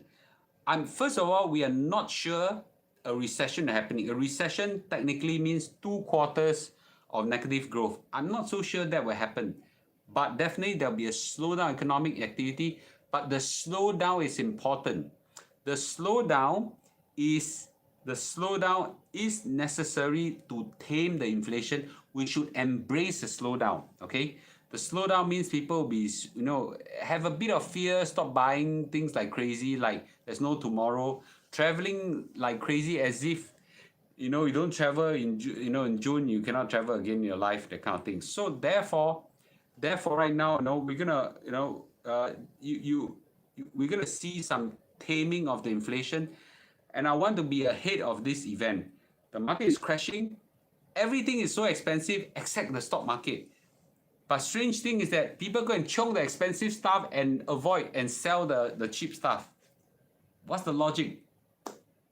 First of all, we are not sure a recession happening. A recession technically means 2 quarters of negative growth. I'm not so sure that will happen, but definitely there'll be a slowdown in economic activity. But the slowdown is important. The slowdown is necessary to tame the inflation. We should embrace the slowdown. Okay, the slowdown means people will be, have a bit of fear, stop buying things like crazy, like there's no tomorrow, traveling like crazy as if you don't travel in June, you cannot travel again in your life, that kind of thing. So therefore right now, we're gonna we're gonna see some taming of the inflation, and I want to be ahead of this event. The market is crashing. Everything is so expensive except the stock market. But strange thing is that people go and choke the expensive stuff and avoid and sell the cheap stuff. What's the logic?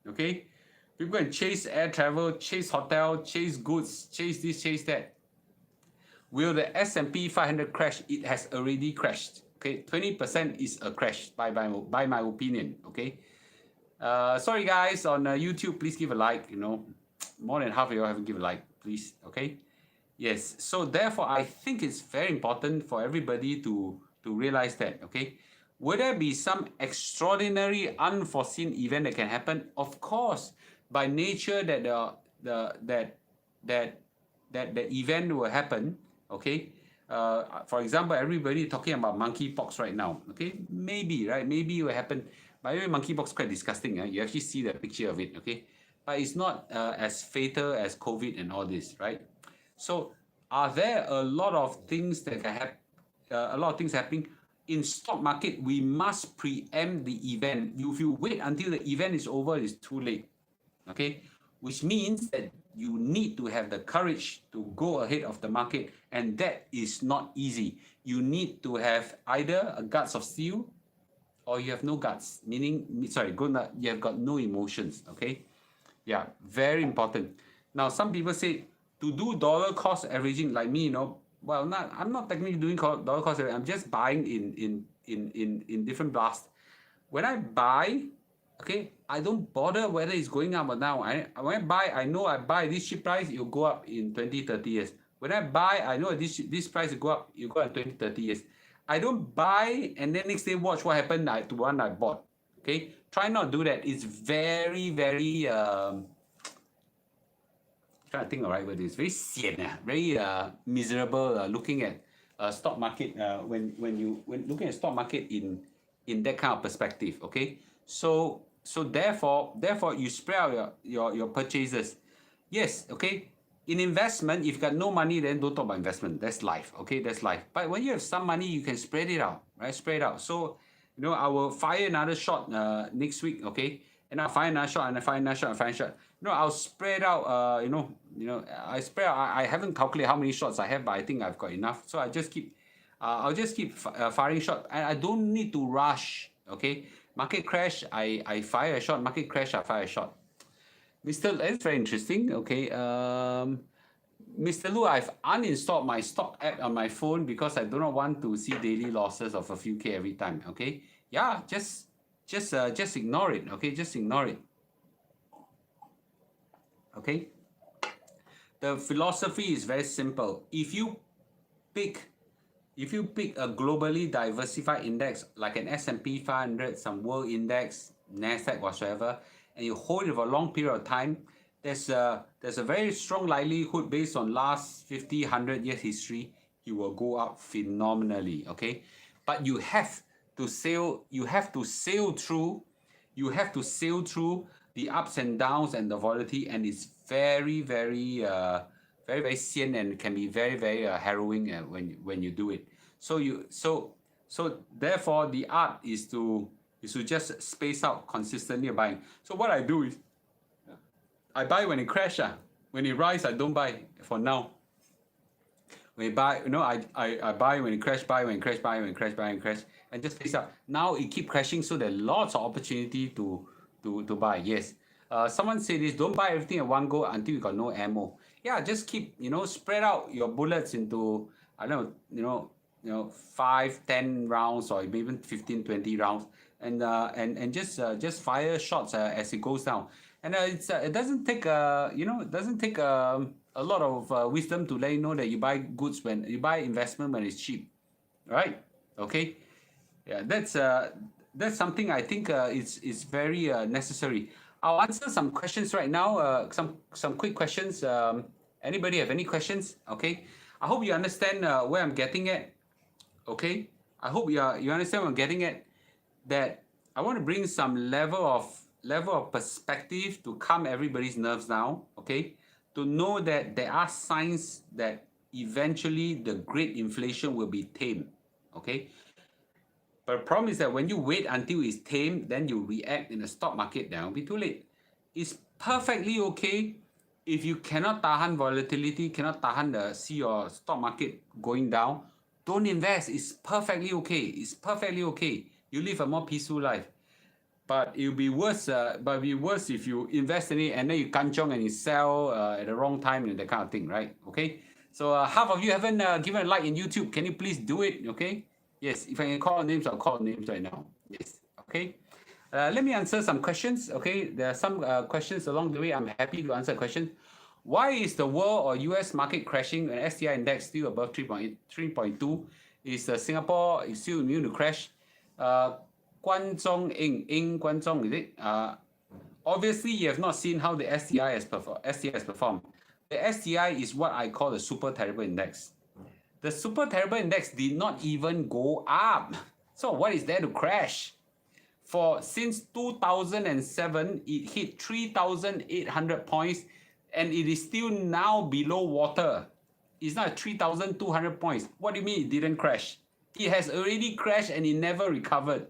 Okay? People go and chase air travel, chase hotel, chase goods, chase this, chase that. Will the S&P 500 crash? It has already crashed. Okay, 20% is a crash by my opinion. Okay. Sorry guys on YouTube, please give a like. More than half of you haven't given a like, please. Okay. Yes. So therefore, I think it's very important for everybody to realize that. Okay. Will there be some extraordinary, unforeseen event that can happen? Of course. By nature, that the event will happen. Okay. For example, everybody talking about monkeypox right now. Okay, maybe, right? Maybe it will happen. By the way, monkeypox is quite disgusting. You actually see the picture of it. Okay, but it's not as fatal as COVID and all this, right? So, are there a lot of things that can happen? A lot of things happening in stock market. We must preempt the event. If you wait until the event is over, it's too late. Okay, which means that you need to have the courage to go ahead of the market, and that is not easy. You need to have either a guts of steel, or you have no guts, meaning you have got no emotions. Okay, yeah, very important. Now some people say to do dollar cost averaging, like me, well, I'm not technically doing dollar cost averaging. I'm just buying in different blasts. When I buy, Okay, I don't bother whether it's going up or down. When I buy, I know I buy this cheap price, it'll go up in 20, 30 years. When I buy, I know this price will go up, it'll go up in 20, 30 years. I don't buy and then next day watch what happened to one I bought. Okay, try not to do that. It's very, very trying to think of the right word. It's very sian, very miserable looking at stock market when looking at stock market in that kind of perspective. Okay, so therefore you spread out your purchases. Yes, okay. In investment, if you got no money, then don't talk about investment. That's life. Okay, that's life. But when you have some money, you can spread it out, right? Spread it out. So I will fire another shot next week. Okay, and I'll fire another shot and I fire another shot and fire another shot. I'll spread out. I spread out. I haven't calculated how many shots I have, but I think I've got enough. So I just keep. I'll just keep firing shot, and I don't need to rush. Okay, market crash, I fire a shot. Market crash, I fire a shot. Mr. That's very interesting. Okay. Mr. Lu, I've uninstalled my stock app on my phone because I do not want to see daily losses of a few K every time. Okay. Yeah, just ignore it. Okay, just ignore it. Okay. The philosophy is very simple. If you pick a globally diversified index like an S&P 500, some world index, NASDAQ, whatsoever, and you hold it for a long period of time, there's a very strong likelihood based on last 50, 100 years history, you will go up phenomenally. Okay, but you have to sail through the ups and downs and the volatility, and it's very, very very sian and can be very, very harrowing when you do it. So therefore the art is to just space out consistently buying. So what I do is I buy when it crashes. When it rise, I don't buy for now. When it buy, I buy when it crash, buy when it crash, buy when it crash, buy when it crash, and just space out. Now it keep crashing, so there's lots of opportunity to buy. Yes. Someone said this: don't buy everything at one go until you got no ammo. Yeah, just keep spread out your bullets into, I don't know, 5, 10 rounds, or maybe even 15, 20 rounds, and just fire shots as it goes down. And it doesn't take a lot of wisdom to let you know that you buy goods when you buy investment when it's cheap, right? Okay, yeah, that's something I think is very necessary. I'll answer some questions right now. Some quick questions. Anybody have any questions? Okay, I hope you understand where I'm getting at. Okay, I hope you understand what I'm getting at. That I want to bring some level of perspective to calm everybody's nerves down. Okay, to know that there are signs that eventually the great inflation will be tamed. Okay, but the problem is that when you wait until it's tamed, then you react in the stock market, then it'll be too late. It's perfectly okay if you cannot tahan volatility, cannot tahan see your stock market going down. Don't invest. It's perfectly okay. It's perfectly okay. You live a more peaceful life. But it'll be worse. If you invest in it and then you kanchong and you sell at the wrong time and that kind of thing, right? Okay. So half of you haven't given a like in YouTube. Can you please do it? Okay. Yes. If I can call names, I'll call names right now. Yes. Okay. Let me answer some questions. Okay. There are some questions along the way. I'm happy to answer questions. Why is the world or US market crashing when STI index still above 3.2? Is Singapore is still immune to crash? Guan Zhong, is it? Obviously, you have not seen how the STI has performed. The STI is what I call the super terrible index. The super terrible index did not even go up. So what is there to crash? Since 2007, it hit 3,800 points, and it is still now below water. It's not 3,200 points. What do you mean it didn't crash? It has already crashed and it never recovered.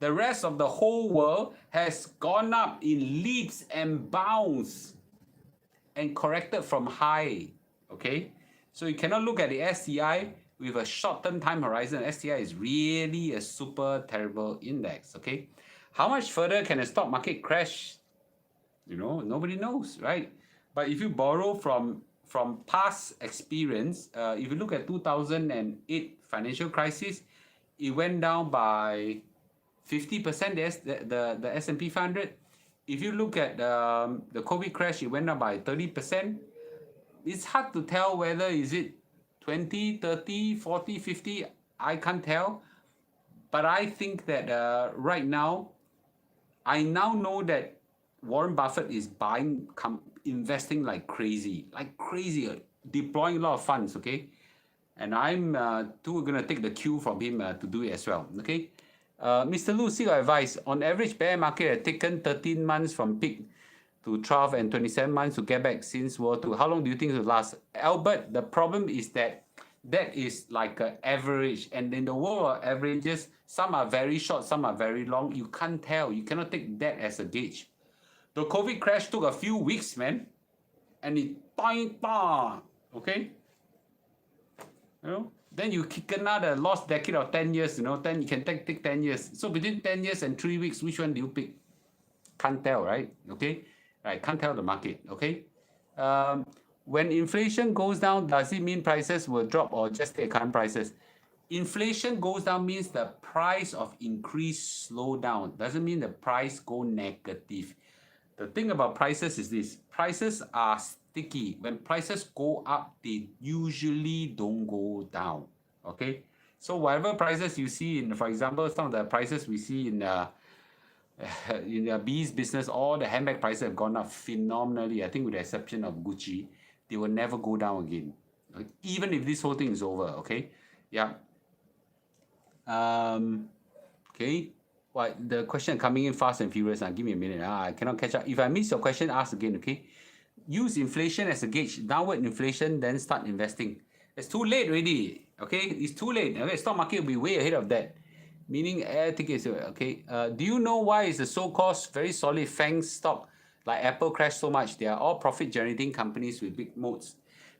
The rest of the whole world has gone up in leaps and bounds and corrected from high. Okay, so you cannot look at the STI with a short-term time horizon. STI is really a super terrible index. Okay, how much further can a stock market crash? Nobody knows, right? But if you borrow from past experience, if you look at 2008 financial crisis, it went down by 50%, the S&P 500. If you look at the COVID crash, it went up by 30%. It's hard to tell whether is it 20, 30, 40, 50. I can't tell. But I think that right now, I now know that Warren Buffett is investing like crazy, deploying a lot of funds, okay? And I'm too going to take the cue from him to do it as well, okay? Mr. Lu, seek your advice. On average, bear market has taken 13 months from peak to trough and 27 months to get back since World War II. How long do you think it will last? Albert, the problem is that is like an average, and in the world of averages, some are very short, some are very long. You can't tell. You cannot take that as a gauge. The COVID crash took a few weeks, man, and it okay. You know, then you kick another lost decade of 10 years. You know, then you can take 10 years. So between 10 years and 3 weeks, which one do you pick? Can't tell, right? Okay, right? Can't tell the market. Okay. When inflation goes down, does it mean prices will drop or just stay at current prices? Inflation goes down means the price of increase slow down. Doesn't mean the price go negative. The thing about prices is this. Prices are sticky. When prices go up, they usually don't go down. Okay? So whatever prices you see in, for example, some of the prices we see in the bees business, all the handbag prices have gone up phenomenally. I think with the exception of Gucci, they will never go down again, even if this whole thing is over. Okay, yeah. Okay. What the question coming in fast and furious? Give me a minute. I cannot catch up. If I miss your question, ask again. Okay. Use inflation as a gauge. Downward inflation, then start investing. It's too late already. Okay, it's too late. Okay, stock market will be way ahead of that. Meaning air tickets. Okay. Do you know why is the so-called very solid FANG stock like Apple crashed so much? They are all profit-generating companies with big moats.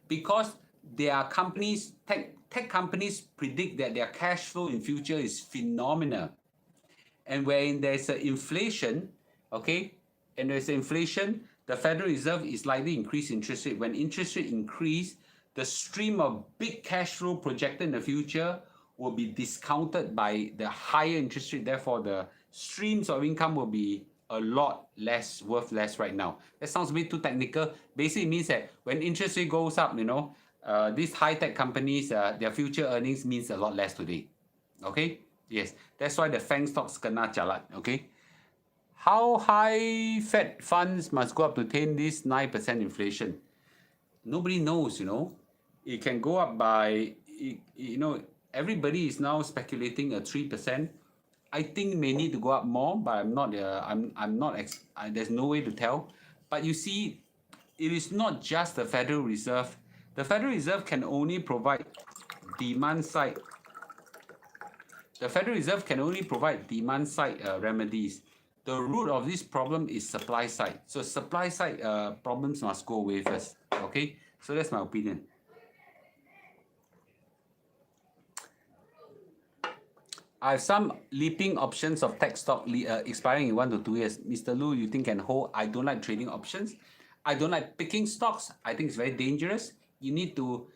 Because they are companies, tech companies predict that their cash flow in future is phenomenal. And when there's an inflation, okay, and there's inflation, the Federal Reserve is likely to increase interest rate. When interest rate increase, the stream of big cash flow projected in the future will be discounted by the higher interest rate. Therefore, the streams of income will be a lot less, worth less right now. That sounds a bit too technical. Basically, it means that when interest rate goes up, you know, these high-tech companies, their future earnings means a lot less today. Okay? Yes. That's why the FANG stocks kena jalat. Okay? How high Fed funds must go up to tame this 9% inflation? Nobody knows, you know. It can go up by, you know, everybody is now speculating a 3%. I think may need to go up more, but I'm not. There's no way to tell. But you see, it is not just the Federal Reserve. The Federal Reserve can only provide demand side. The Federal Reserve can only provide demand side remedies. The root of this problem is supply side. So supply side problems must go away first. Okay, so that's my opinion. I have some leaping options of tech stock expiring in 1 to 2 years. Mr. Lu, you think can hold? I don't like trading options. I don't like picking stocks. I think it's very dangerous. You need to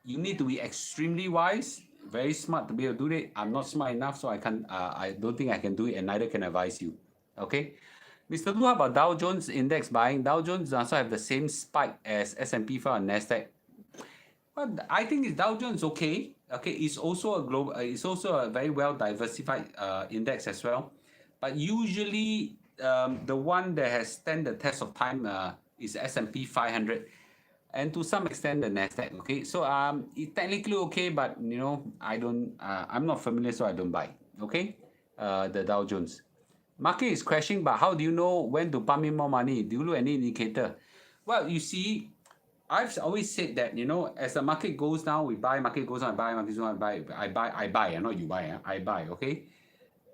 be extremely wise, very smart to be able to do it. I'm not smart enough, so I can't. I don't think I can do it, and neither can advise you. Okay, Mr. Lu, how about Dow Jones index buying? Dow Jones also have the same spike as S&P 500 and Nasdaq. Well, I think it's Dow Jones okay. Okay, it's also a global. It's also a very well diversified index as well. But usually, the one that has stand the test of time is S&P 500, and to some extent the Nasdaq. Okay, so it's technically okay, but you know I don't. I'm not familiar, so I don't buy. Okay, the Dow Jones. Market is crashing, but how do you know when to pump in more money? Do you look at any indicator? Well, you see, I've always said that, you know, as the market goes down, we buy, market goes down, I buy, market goes down, I buy, not you buy, I buy, okay?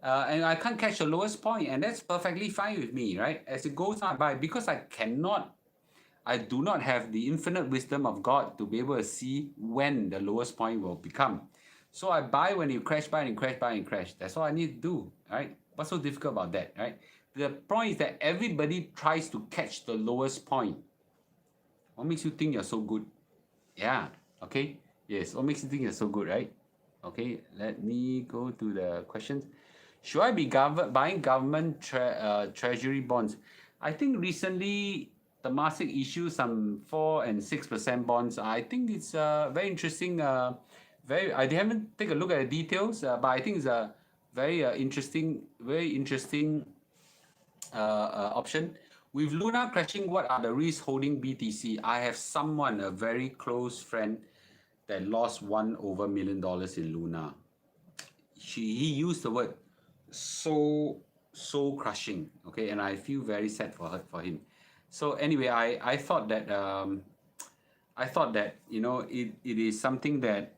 And I can't catch the lowest point, and that's perfectly fine with me, right? As it goes down, I buy, because I do not have the infinite wisdom of God to be able to see when the lowest point will become. So I buy when you crash, buy and crash, buy and crash. That's all I need to do, right? What's so difficult about that, right? The point is that everybody tries to catch the lowest point. What makes you think you're so good? Yeah, okay. Yes, what makes you think you're so good, right? Okay, let me go to the questions. Should I be buying government treasury bonds? I think recently Temasek issued some 4 and 6% bonds. I think it's very interesting. I haven't take a look at the details, but I think it's a very interesting option. With Luna crashing, what are the risks holding BTC? I have someone, a very close friend, that lost $1 million in Luna. He used the word soul crushing. Okay, and I feel very sad for him. So anyway, I thought that it is something that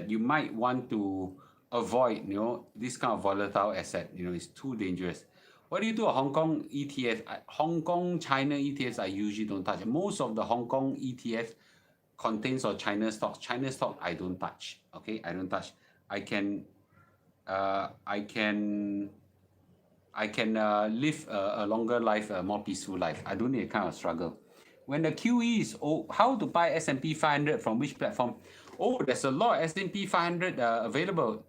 you might want to avoid. This kind of volatile asset. It's too dangerous. What do you do? A Hong Kong ETF, Hong Kong China ETFs, I usually don't touch. Most of the Hong Kong ETFs contains of China stocks. China stock I don't touch. Okay, I don't touch. I can live a longer life, a more peaceful life. I don't need a kind of struggle. When the QE is how to buy S&P 500 from which platform? There's a lot of S&P 500 available.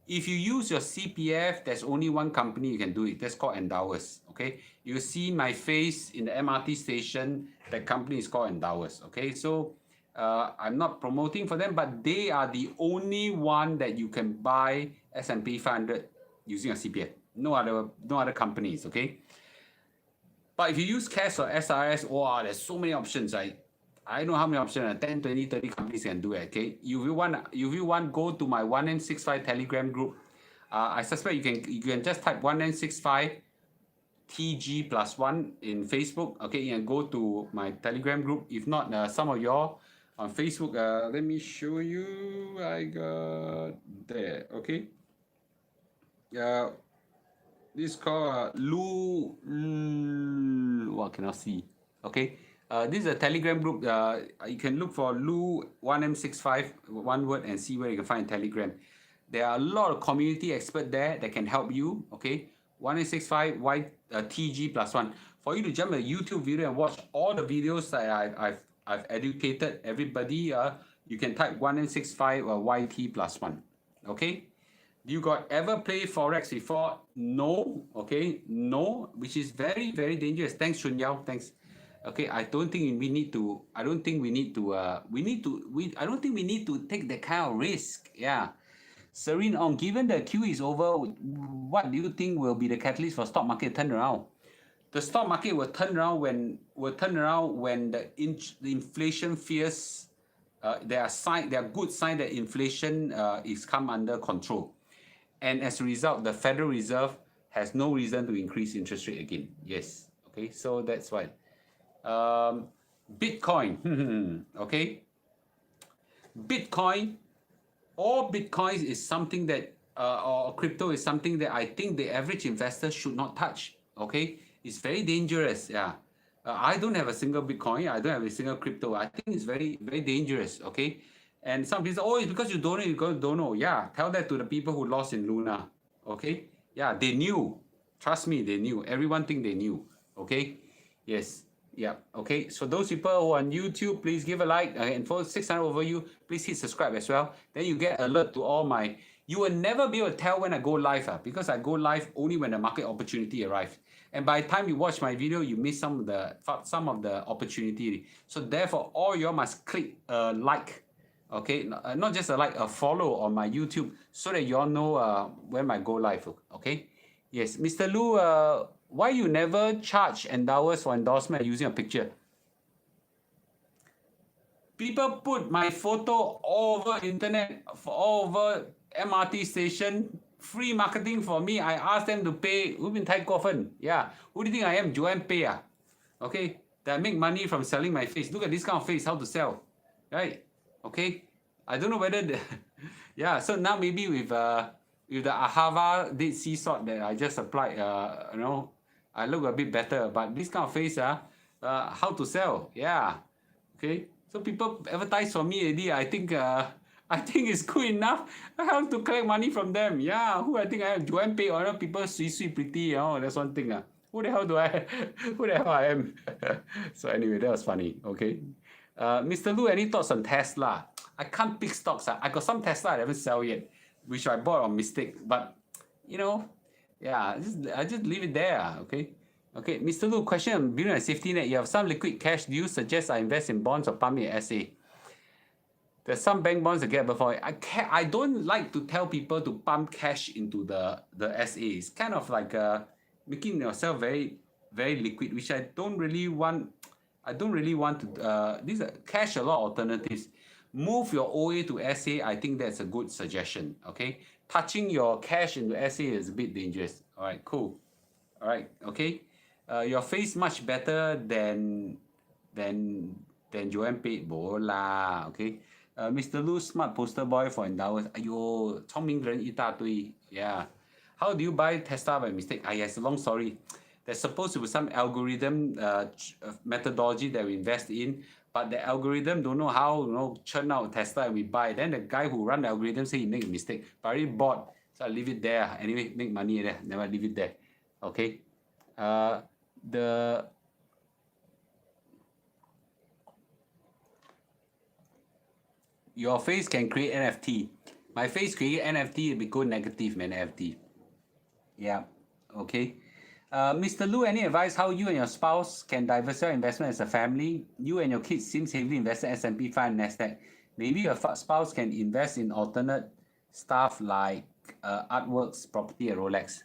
If you use your CPF, there's only one company you can do it. That's called Endowers. Okay, you see my face in the MRT station. That company is called Endowers. Okay, so I'm not promoting for them, but they are the only one that you can buy S&P 500 using a CPF. No other companies. Okay, but if you use cash or SRS, there's so many options. I know how many options. 10, 20, 30 companies can do it. Okay, if you want, go to my 1N65 Telegram group. I suspect you can just type 1N65 TG+1 in Facebook. Okay, and go to my Telegram group. If not, some of y'all on Facebook, let me show you. I got there. Okay, this is called what cannot see. Okay, this is a Telegram group. You can look for Lu 1M65 one word and see where you can find Telegram. There are a lot of community experts there that can help you. Okay, 1M65 TG+1 for you to jump a YouTube video and watch all the videos that I've educated everybody. You can type 1N65 YT+1. Okay, you got ever play Forex before? No. Okay, no, which is very, very dangerous. Thanks, Chun Yao. Thanks. Okay, I don't think we need to take that kind of risk. Yeah. Serene Ong, given the queue is over, what do you think will be the catalyst for stock market turnaround? The stock market will turn around when the inflation fears. There are good signs that inflation is come under control, and as a result, the Federal Reserve has no reason to increase interest rate again. Yes. Okay. So that's why. Bitcoin. Okay. Bitcoin. All Bitcoins is something that, or crypto is something that I think the average investor should not touch. Okay, it's very dangerous. Yeah, I don't have a single Bitcoin. I don't have a single crypto. I think it's very, very dangerous. Okay, and some people say, it's because you don't know. You don't know. Yeah, tell that to the people who lost in Luna. Okay, yeah, they knew. Trust me, they knew. Everyone think they knew. Okay, yes. Yeah, okay. So those people who are on YouTube, please give a like. And for 600 over you, please hit subscribe as well. Then you get alert to all my... You will never be able to tell when I go live because I go live only when the market opportunity arrives. And by the time you watch my video, you miss some of the opportunity. So therefore, all you all must click like. Okay, not just a like, a follow on my YouTube so that you all know when I go live. Okay, yes, Mr. Lu, why you never charge Endowers for endorsement using a picture? People put my photo all over internet, all over MRT station, free marketing for me. I ask them to pay. Who been Thai Coffin? Yeah. Who do you think I am? Joanne Pay. Okay. That I make money from selling my face. Look at this kind of face, how to sell. Right? Okay. I don't know whether yeah, so now maybe with the Ahava Dead Sea Salt that I just applied, I look a bit better, but this kind of face, how to sell? Yeah, okay. So people advertise for me already. I think it's good enough. I have to collect money from them. Yeah, who I think I am? Joanne Pay or people sweet pretty. That's one thing. Who the hell do I? Who the hell I am? So anyway, that was funny. Okay, Mr. Lu, any thoughts on Tesla? I can't pick stocks. I got some Tesla I haven't sell yet, which I bought on mistake. But Yeah, I just leave it there. Okay. Okay, Mr. Lu, question on building a safety net. You have some liquid cash. Do you suggest I invest in bonds or pump in SA? There's some bank bonds to get before. I don't like to tell people to pump cash into the SA. It's kind of like making yourself very liquid, which I don't really want. I don't really want to. These are cash a lot of alternatives. Move your OA to SA. I think that's a good suggestion. Okay, touching your cash into SA is a bit dangerous. All right, cool. All right, okay. Your face much better than Joanne paid bola. Okay. Mr. Lu, smart poster boy for endowers. 哎呦，聪明人一大堆. Yeah. How do you buy Tesla by mistake? Ah, yes, long story. There's supposed to be some algorithm methodology that we invest in, but the algorithm don't know how churn out Tesla and we buy. Then the guy who run the algorithm say he make a mistake, but I already bought, so I leave it there. Anyway, make money there. Never leave it there. Okay. The your face can create NFT. My face create NFT, it will go negative, man, NFT. Yeah. Okay. Mr. Lu, any advice how you and your spouse can diversify investment as a family? You and your kids seems heavily invested in S&P 5 and NASDAQ. Maybe your spouse can invest in alternate stuff like artworks, property, and Rolex.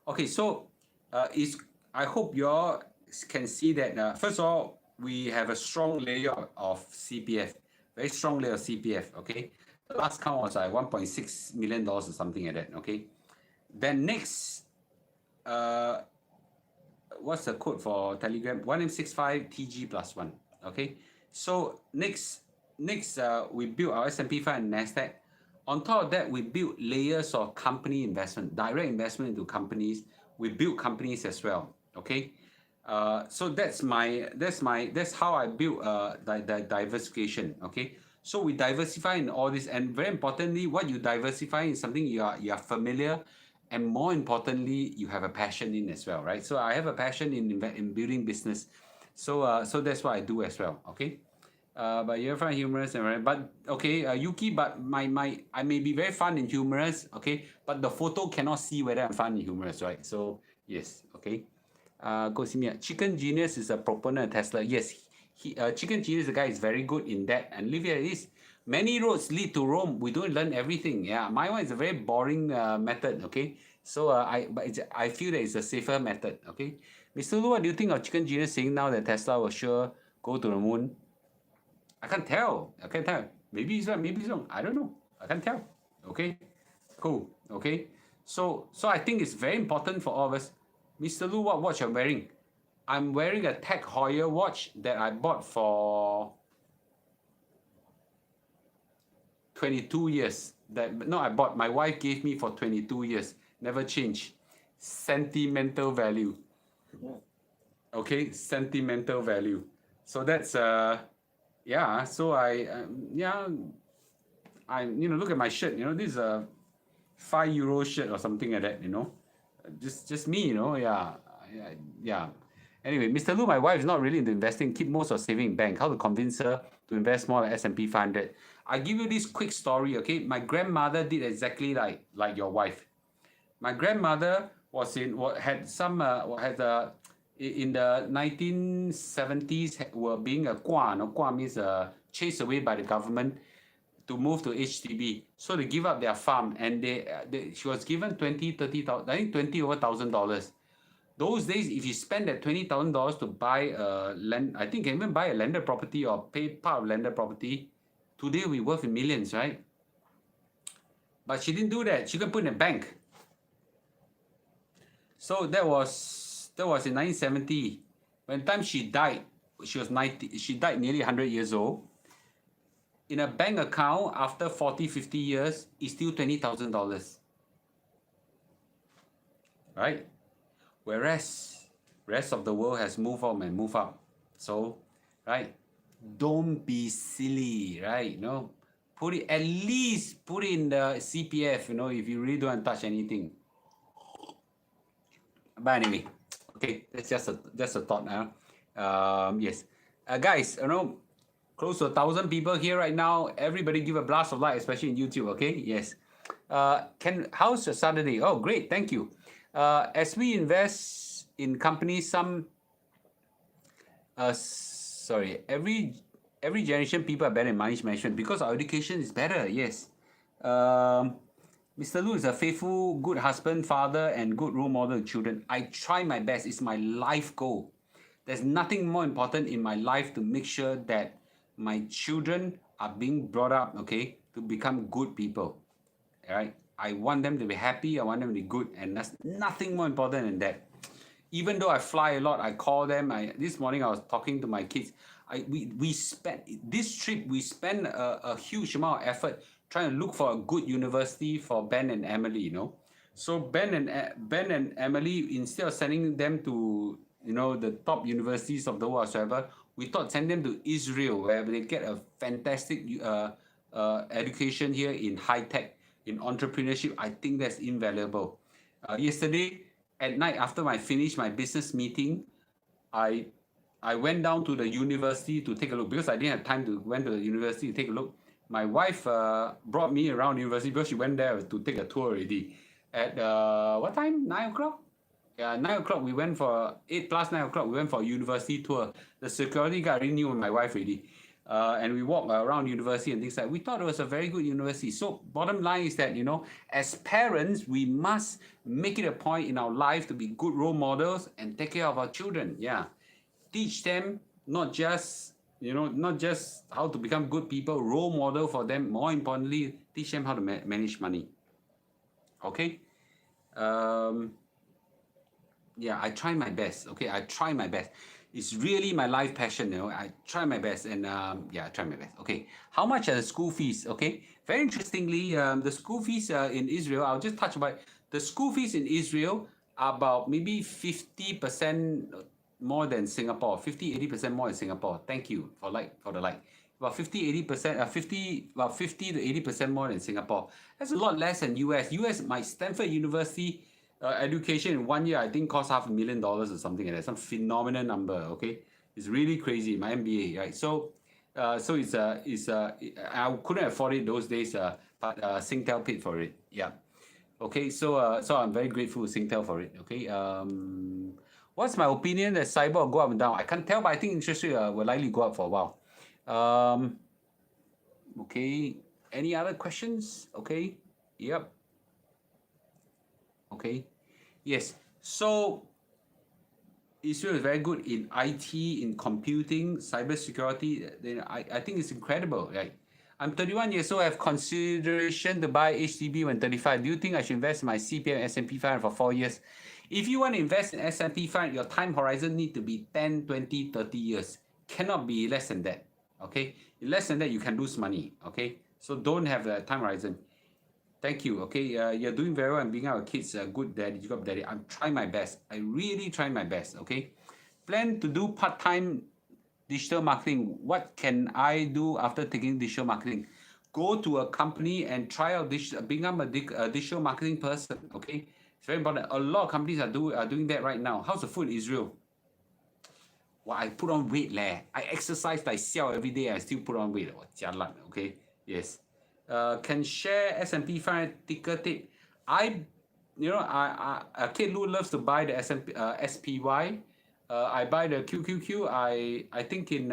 Okay, so I hope you all can see that first of all, we have a strong layer of CPF, very strong layer of CPF. Okay, the last count was like $1.6 million or something like that. Okay, then next, what's the code for Telegram? 1865 TG plus 1. Okay, so next we build our S&P 5 and NASDAQ. On top of that, we build layers of company investment, direct investment into companies. We build companies as well. Okay, so that's how I build the diversification. Okay, so we diversify in all this, and very importantly, what you diversify is something you are familiar, and more importantly, you have a passion in as well, right? So I have a passion in building business, so that's what I do as well. Okay. But you're fun humorous and but okay, Yuki, but I may be very fun and humorous, okay, but the photo cannot see whether I'm fun and humorous, right? So yes, okay. Go see me. Chicken Genius is a proponent of Tesla. Yes, Chicken Genius, the guy is very good in that. And leave it at this. Many roads lead to Rome. We don't learn everything. Yeah, my one is a very boring method. Okay, so I feel that it's a safer method. Okay, Mr. Lu, what do you think of Chicken Genius saying now that Tesla will sure go to the moon? I can't tell. Maybe it's right, maybe it's wrong. I don't know. I can't tell. Okay, cool. Okay, so I think it's very important for all of us. Mr. Lu, what watch I'm wearing? I'm wearing a Tag Heuer watch that I bought for 22 years. My wife gave me for 22 years. Never changed. Sentimental value. Okay, sentimental value. So that's yeah. So I look at my shirt. This is a €5 shirt or something like that. Just me. Yeah. Anyway, Mr. Lu, my wife is not really into investing. Keep most of saving in bank. How to convince her to invest more like S&P 500? I give you this quick story. Okay, my grandmother did exactly like your wife. My grandmother in the 1970s were being a gua. Gua means chased away by the government to move to HDB. So they give up their farm, and she was given $20,000, I think $20,000. Those days, if you spend that $20,000 to buy land, I think you can even buy a landed property or pay part of landed property. Today we worth in millions, right? But she didn't do that. She could put in a bank. So that was in 1970. When time she died, she was 90. She died nearly 100 years old. In a bank account, after 40, 50 years, it's still $20,000. Right? Whereas rest of the world has moved on and moved up. So, right? Don't be silly, right? At least put it in the CPF, if you really don't touch anything. But anyway, okay, that's just a thought now. Yes. Guys, close to 1,000 people here right now. Everybody give a blast of light, especially in YouTube, okay? Yes. How's your Saturday? Oh, great, thank you. As we invest in companies, every generation people are better in money management because our education is better. Yes. Um, Mr. Lu is a faithful, good husband, father, and good role model to children. I try my best. It's my life goal. There's nothing more important in my life to make sure that my children are being brought up, okay, to become good people. All right. I want them to be happy. I want them to be good, and that's nothing more important than that. Even though I fly a lot, I call them. This morning I was talking to my kids. We spent this trip. We spent a huge amount of effort trying to look for a good university for Ben and Emily. So Ben and Emily, instead of sending them to the top universities of the world whatsoever, we thought send them to Israel where they get a fantastic education here in high tech, in entrepreneurship. I think that's invaluable. Yesterday at night after I finished my business meeting, I went down to the university to take a look because I didn't have time to went to the university to take a look. My wife brought me around university because she went there to take a tour already. At what time? 9 o'clock? Yeah, 9 o'clock we went for 8 plus 9 o'clock we went for a university tour. The security guard already knew my wife already. And we walked around university and things like that. We thought it was a very good university. So bottom line is that, as parents, we must make it a point in our life to be good role models and take care of our children. Yeah. Teach them not just how to become good people, role model for them. More importantly, teach them how to manage money. Okay. Yeah, I try my best. Okay, I try my best. It's really my life passion. I try my best, and yeah, I try my best. Okay, how much are the school fees? Okay, very interestingly, the school fees in Israel. I'll just touch about the school fees in Israel are about maybe 50% more than Singapore. 50-80% more than Singapore. Thank you for the like. About 50-80%, about 50 to 80% more than Singapore. That's a lot less than US. My Stanford University education in 1 year, I think cost $500,000 or something like that. Some phenomenal number. Okay, it's really crazy. My MBA, right? So I couldn't afford it those days, but Singtel paid for it. Yeah. Okay, so I'm very grateful to Singtel for it. Okay. What's my opinion that cyber will go up and down? I can't tell, but I think interest rate will likely go up for a while. Okay. Any other questions? Okay. Yep. Okay. Yes. So Israel is very good in IT, in computing, cybersecurity. I think it's incredible. Right? I'm 31 years old. I have consideration to buy HDB when 35. Do you think I should invest in my CPF S&P 500 for 4 years? If you want to invest in S&P 500, your time horizon need to be 10, 20, 30 years. Cannot be less than that. Okay? Less than that, you can lose money. Okay? So don't have a time horizon. Thank you. Okay, you're doing very well and being our kids a good daddy, good daddy. I'm trying my best. I really try my best. Okay, plan to do part-time digital marketing. What can I do after taking digital marketing? Go to a company and try out become a digital marketing person. Okay, it's very important. A lot of companies are doing that right now. How's the food in Israel? Well, I put on weight leh. I exercise like siao every day. I still put on weight. Jialat. Okay, yes. Can share S&P 500 ticker tape. Kate Lu loves to buy the S&P, SPY. I buy the QQQ. I think in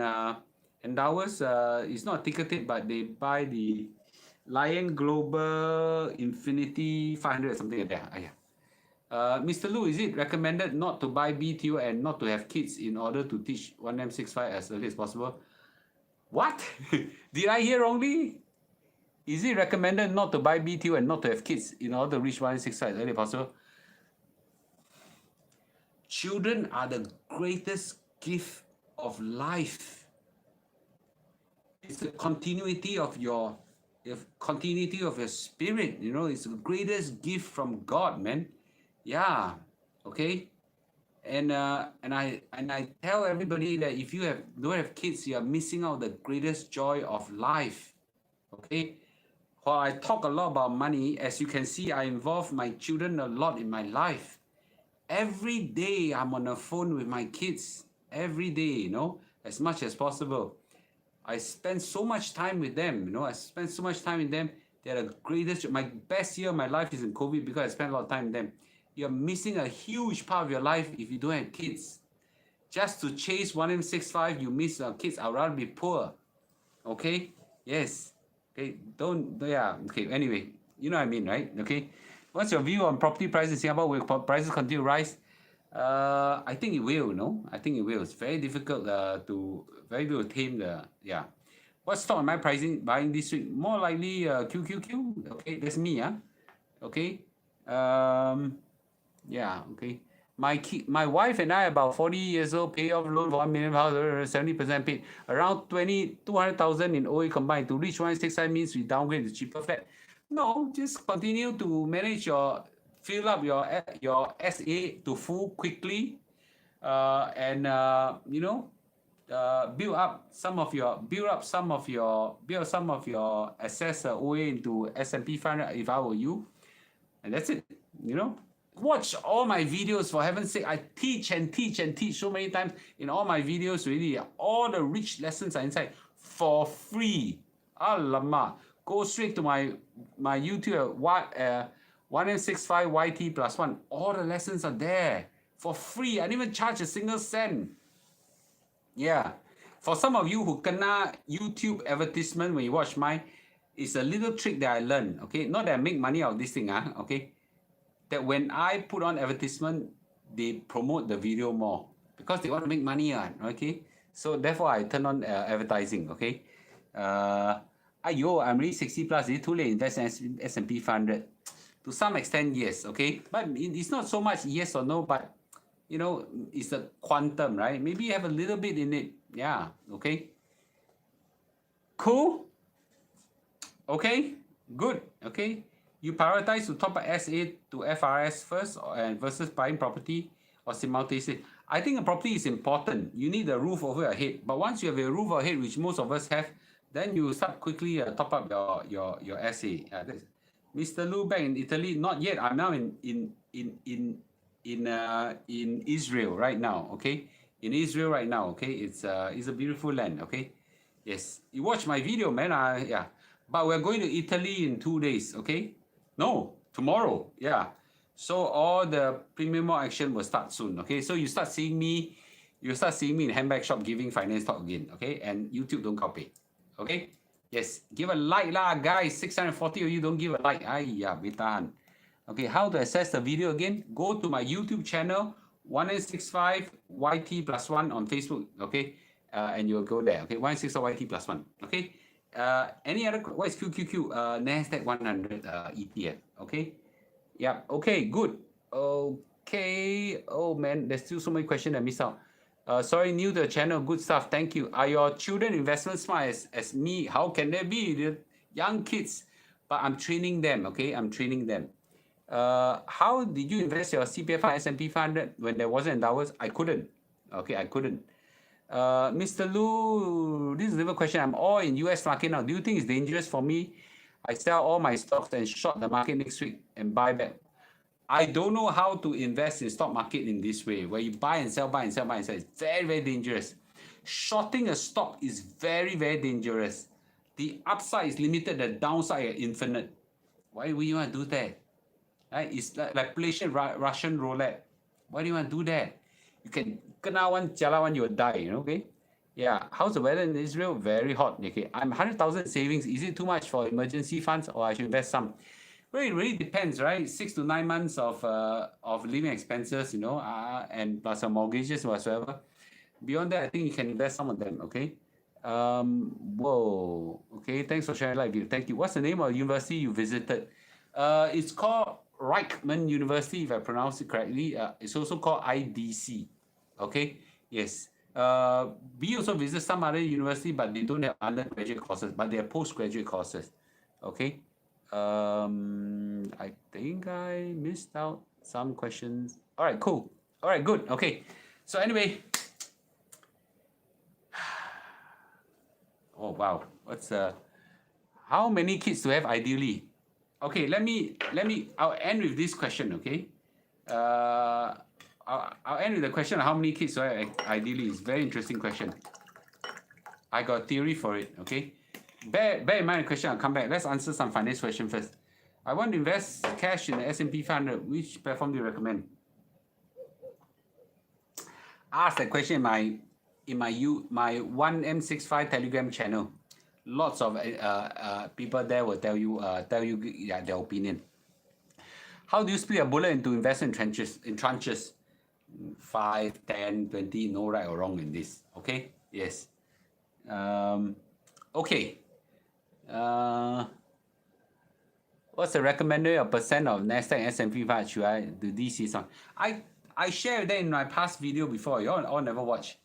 Endowers, it's not a ticker tape, but they buy the Lion Global Infinity 500 or something like that. Mr. Lu, is it recommended not to buy BTO and not to have kids in order to teach 1M65 as early as possible? What? Did I hear wrongly? Is it recommended not to buy BTO and not to have kids in order to reach 165 as early as possible? Children are the greatest gift of life. It's the continuity of your spirit. It's the greatest gift from God, man. Yeah. Okay. And I tell everybody that if you don't have kids, you are missing out the greatest joy of life. Okay. While I talk a lot about money, as you can see, I involve my children a lot in my life. Every day I'm on the phone with my kids. Every day, as much as possible. I spend so much time with them. I spend so much time with them. They're the greatest. My best year of my life is in COVID because I spent a lot of time with them. you're missing a huge part of your life if you don't have kids. Just to chase 1M65, you miss your kids. I'd rather be poor. Okay? Yes. Okay, yeah, okay, anyway, you know what I mean, right? Okay. What's your view on property prices in Singapore? Will prices continue to rise? I think it will, no? I think it will. It's very difficult to tame the, yeah. What stock am I buying this week? More likely QQQ. Okay, that's me, yeah. Okay. Yeah, okay. My wife and I, about 40 years old, pay off loan for 1 million, 70% paid. Around 200,000 in OA combined. To reach 165 means we downgrade to cheaper flat. No, just continue to manage fill up your SA to full quickly, and build some of your assets OA into S&P 500 if I were you, and that's it. Watch all my videos, for heaven's sake. I teach and teach and teach so many times in all my videos. Really, all the rich lessons are inside for free. Alamak, go straight to my YouTube 1M65 YT plus 1. All the lessons are there for free. I didn't even charge a single cent. Yeah, for some of you who kena YouTube advertisement when you watch mine, it's a little trick that I learned. Okay, not that I make money out of this thing. Okay, that when I put on advertisement, they promote the video more because they want to make money. Okay, so therefore I turn on advertising. Okay, I'm really 60 plus. Is it too late to invest in S&P 500? To some extent, yes. Okay, but it's not so much yes or no, but it's a quantum, right? Maybe you have a little bit in it. Yeah, okay. Cool. Okay, good. Okay, you prioritize to top up SA to FRS first versus buying property or simultaneously. I think a property is important. You need a roof over your head. But once you have a roof over your head, which most of us have, then you start quickly top up your SA. Mr. Lu back in Italy, not yet. I'm now in Israel right now. Okay, in Israel right now. Okay, it's a beautiful land. Okay, yes, you watch my video, man. Yeah, but we're going to Italy in 2 days. Okay, no, tomorrow. Yeah, so all the premium mall action will start soon. Okay, so you start seeing me in handbag shop giving finance talk again. Okay, and YouTube don't copy. Okay, yes, give a like lah, guys. 640 of you don't give a like. Ayya, betahan. Okay, how to access the video again? Go to my YouTube channel, 1N65 YT plus 1 on Facebook. Okay, and you'll go there. Okay, 1N65 YT plus 1. Okay, any other? What is QQQ? Nasdaq 100 ETF. Okay, yeah. Okay, good. Okay. Oh man, there's still so many questions I missed out. Sorry, new to the channel. Good stuff. Thank you. Are your children investment smart as me? How can they be? They're young kids, but I'm training them. Okay, I'm training them. How did you invest your CPF S&P 500 when there wasn't endowers? I couldn't. Okay, I couldn't. Mr. Lu, this is a little question. I'm all in US market now. Do you think it's dangerous for me? I sell all my stocks and short the market next week and buy back. I don't know how to invest in stock market in this way, where you buy and sell, buy and sell, buy and sell. It's very, very dangerous. Shorting a stock is very, very dangerous. The upside is limited, the downside is infinite. Why would you want to do that? Right? It's like Malaysian Russian roulette. Why do you want to do that? You can kena one, jala one, you will die. Okay? Yeah. How's the weather in Israel? Very hot. Okay. I'm 100,000 savings. Is it too much for emergency funds, or I should invest some? Well, it really depends, right? 6 to 9 months of living expenses, and plus some mortgages whatsoever. Beyond that, I think you can invest some of them. Okay. Whoa. Okay. Thanks for sharing live view. Thank you. What's the name of the university you visited? It's called Reichman University, if I pronounce it correctly. It's also called IDC. Okay. Yes. We also visit some other university, but they don't have undergraduate courses, but they have postgraduate courses. Okay. I think I missed out some questions. All right, cool. All right, good. Okay. So anyway, oh wow, what's how many kids to have ideally? Okay, I'll end with this question. Okay, I'll end with the question of how many kids to have ideally. It's a very interesting question. I got a theory for it. Okay. Bear in mind the question, I'll come back. Let's answer some finance question first. I want to invest cash in the S&P 500. Which platform do you recommend? Ask that question in my 1M65 Telegram channel. Lots of people there will tell you their opinion. How do you split a bullet into investment tranches? 5, 10, 20, no right or wrong in this. Okay? Yes. Okay. What's the recommended percent of Nasdaq and S&P 500 should I do DC on? I shared that in my past video before. You all never watch.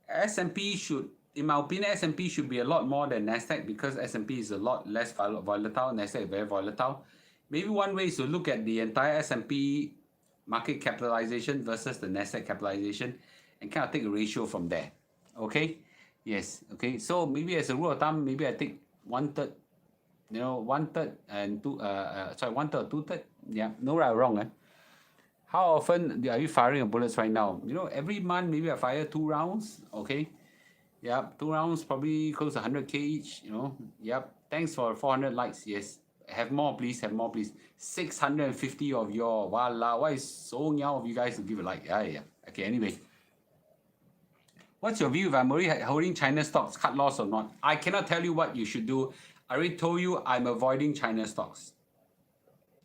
S&P should, in my opinion, S&P should be a lot more than Nasdaq because S&P is a lot less volatile. Nasdaq is very volatile. Maybe one way is to look at the entire S&P market capitalization versus the Nasdaq capitalization and kind of take a ratio from there. Okay? Yes. Okay. So maybe as a rule of thumb, maybe I take 1/3. 1/3 and 1/3 or 2/3. Yeah. No right or wrong. How often are you firing bullets right now? Every month maybe I fire 2 rounds. Okay. Yeah. 2 rounds probably close to 100K each. Yep. Thanks for 400 likes. Yes. Have more, please. Have more, please. 650 of your. Voila. Why is so many of you guys to give a like? Yeah. Okay. Anyway. What's your view if I'm already holding China stocks, cut loss or not? I cannot tell you what you should do. I already told you I'm avoiding China stocks.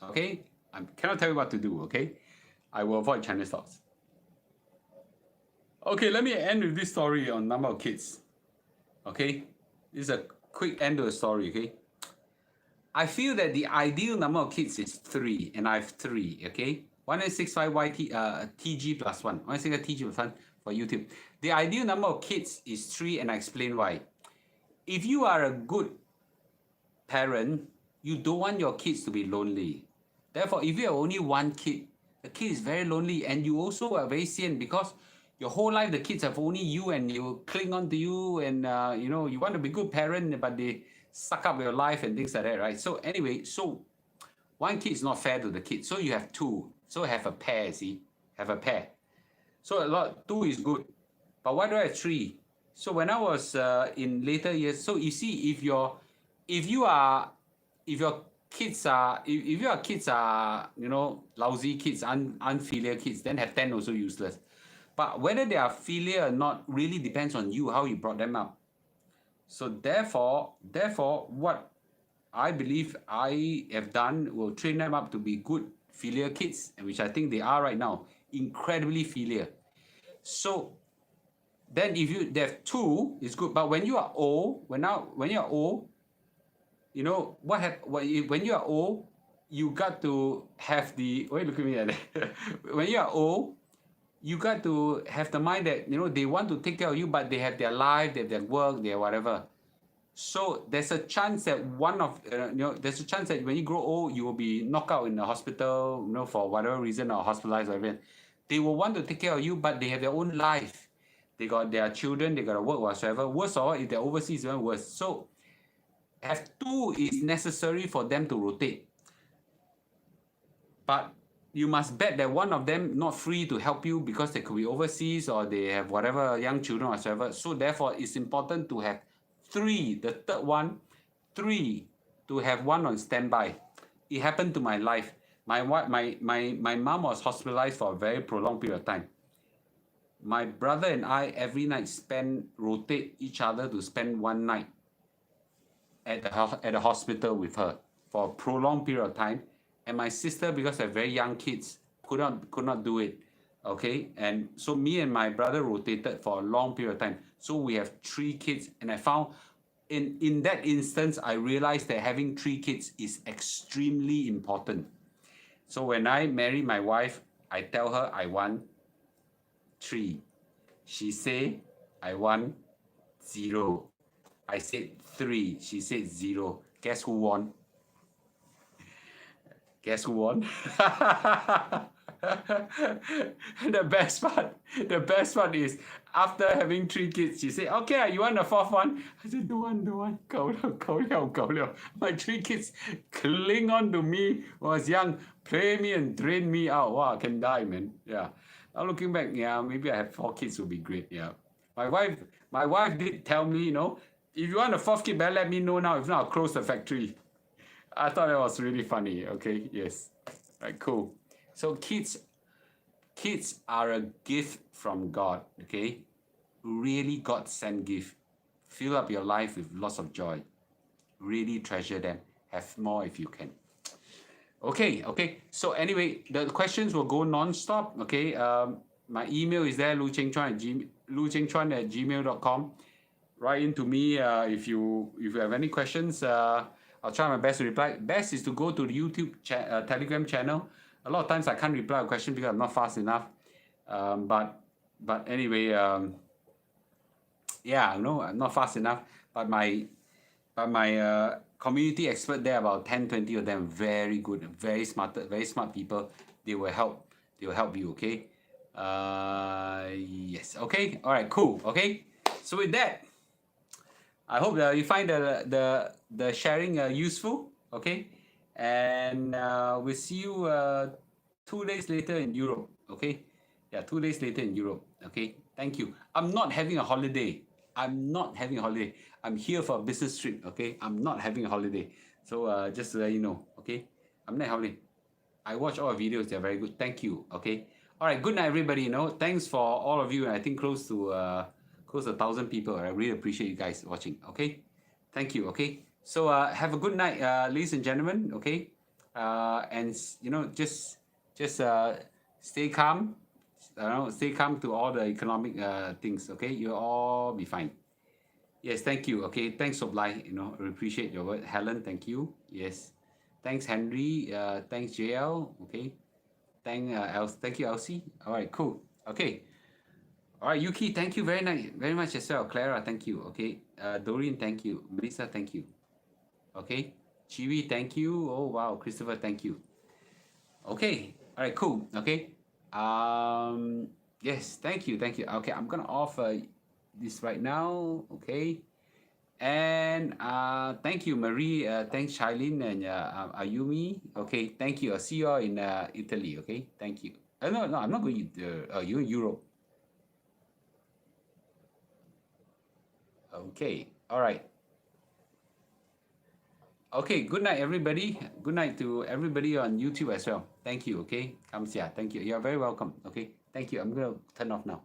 Okay? I cannot tell you what to do, okay? I will avoid China stocks. Okay, let me end with this story on number of kids. Okay? This is a quick end to the story, okay? I feel that the ideal number of kids is 3, and I have 3, okay? 165 TG plus 1. 165 TG plus 1 for YouTube. The ideal number of kids is 3, and I explain why. If you are a good parent, you don't want your kids to be lonely. Therefore, if you have only 1 kid, the kid is very lonely, and you also are very sian because your whole life the kids have only you and you cling on to you, and you want to be a good parent, but they suck up your life and things like that, right? So anyway, 1 kid is not fair to the kid. So you have 2. So have a pair, see? Have a pair. So 2 is good. But why do I have 3? So when I was in later years, so you see, if your kids are lousy kids, unfilial kids, then have 10 also useless. But whether they are filial or not really depends on you, how you brought them up. So therefore, what I believe I have done will train them up to be good filial kids, which I think they are right now, incredibly filial. So then if they have 2, it's good. But when you are old, when you're old, when you are old, you got to have the, why look at me like that? When you are old, you got to have the mind that, they want to take care of you, but they have their life, they have their work, their whatever. So there's a chance that there's a chance that when you grow old, you will be knocked out in the hospital, for whatever reason, or hospitalized or whatever. They will want to take care of you, but they have their own life. They got their children, they got to work whatsoever. Worse or if they're overseas, even worse. So have 2 is necessary for them to rotate. But you must bet that one of them not free to help you because they could be overseas or they have whatever young children whatsoever. So therefore, it's important to have 3. The third one, 3 to have 1 on standby. It happened to my life. My mom was hospitalized for a very prolonged period of time. My brother and I every night rotate each other to spend 1 night at the hospital with her for a prolonged period of time. And my sister, because they're very young kids, could not do it. Okay, and so me and my brother rotated for a long period of time. So we have 3 kids, and I found in that instance, I realized that having 3 kids is extremely important. So when I marry my wife, I tell her I want 3. She say I want 0. I said 3. She said 0. Guess who won? Guess who won? The best part is after having 3 kids, she said, okay, you want the 4th one? I said, don't want. Go liao. My 3 kids cling on to me when I was young, play me and drain me out. Wow, I can die, man. Yeah. Now looking back, yeah, maybe I have 4 kids would be great. Yeah. My wife did tell me, if you want a 4th kid, better let me know now. If not, I'll close the factory. I thought that was really funny. Okay, yes. Right, cool. So kids are a gift from God. Okay, really God sent gift. Fill up your life with lots of joy. Really treasure them. Have more if you can. Okay, okay. So anyway, the questions will go non-stop. Okay. My email is there, luchengchuan@gmail.com. Write into me if you have any questions. I'll try my best to reply. Best is to go to the YouTube Telegram channel. A lot of times I can't reply a question because I'm not fast enough. But anyway, yeah, no, I'm not fast enough. But my community expert there, about 10, 20 of them, very good, very smart people. They will help you. Okay. Yes. Okay. All right. Cool. Okay. So with that, I hope that you find the sharing useful. Okay. And we'll see you 2 days later in Europe. Okay. Yeah, 2 days later in Europe. Okay. Thank you. I'm not having a holiday. I'm here for a business trip. Okay. I'm not having a holiday. So just to let you know. Okay. I'm not holiday. I watch all the videos. They're very good. Thank you. Okay. All right. Good night, everybody. Thanks for all of you. I think close to 1,000 people. I really appreciate you guys watching. Okay. Thank you. Okay. So have a good night, ladies and gentlemen. Okay. And just stay calm. Stay calm to all the economic things. Okay. You'll all be fine. Yes, thank you. Okay, thanks, Soblai. I appreciate your word. Helen, thank you. Yes. Thanks, Henry. Thanks, JL. Okay. Thank you, Elsie. All right, cool. Okay. All right, Yuki, thank you very much as well. Clara, thank you. Okay. Doreen, thank you. Melissa, thank you. Okay. Chiwi, thank you. Oh, wow. Christopher, thank you. Okay. All right, cool. Okay. Yes, thank you. Okay, I'm gonna offer this right now. Okay. And thank you, Marie. Thanks, Shailene and Ayumi. Okay, thank you. I'll see you all in Italy. Okay, thank you. No, I'm not going to. You're in Europe. Okay, all right. Okay, good night, everybody. Good night to everybody on YouTube as well. Thank you. Okay, Kamsia. Thank you. You're very welcome. Okay, thank you. I'm gonna turn off now.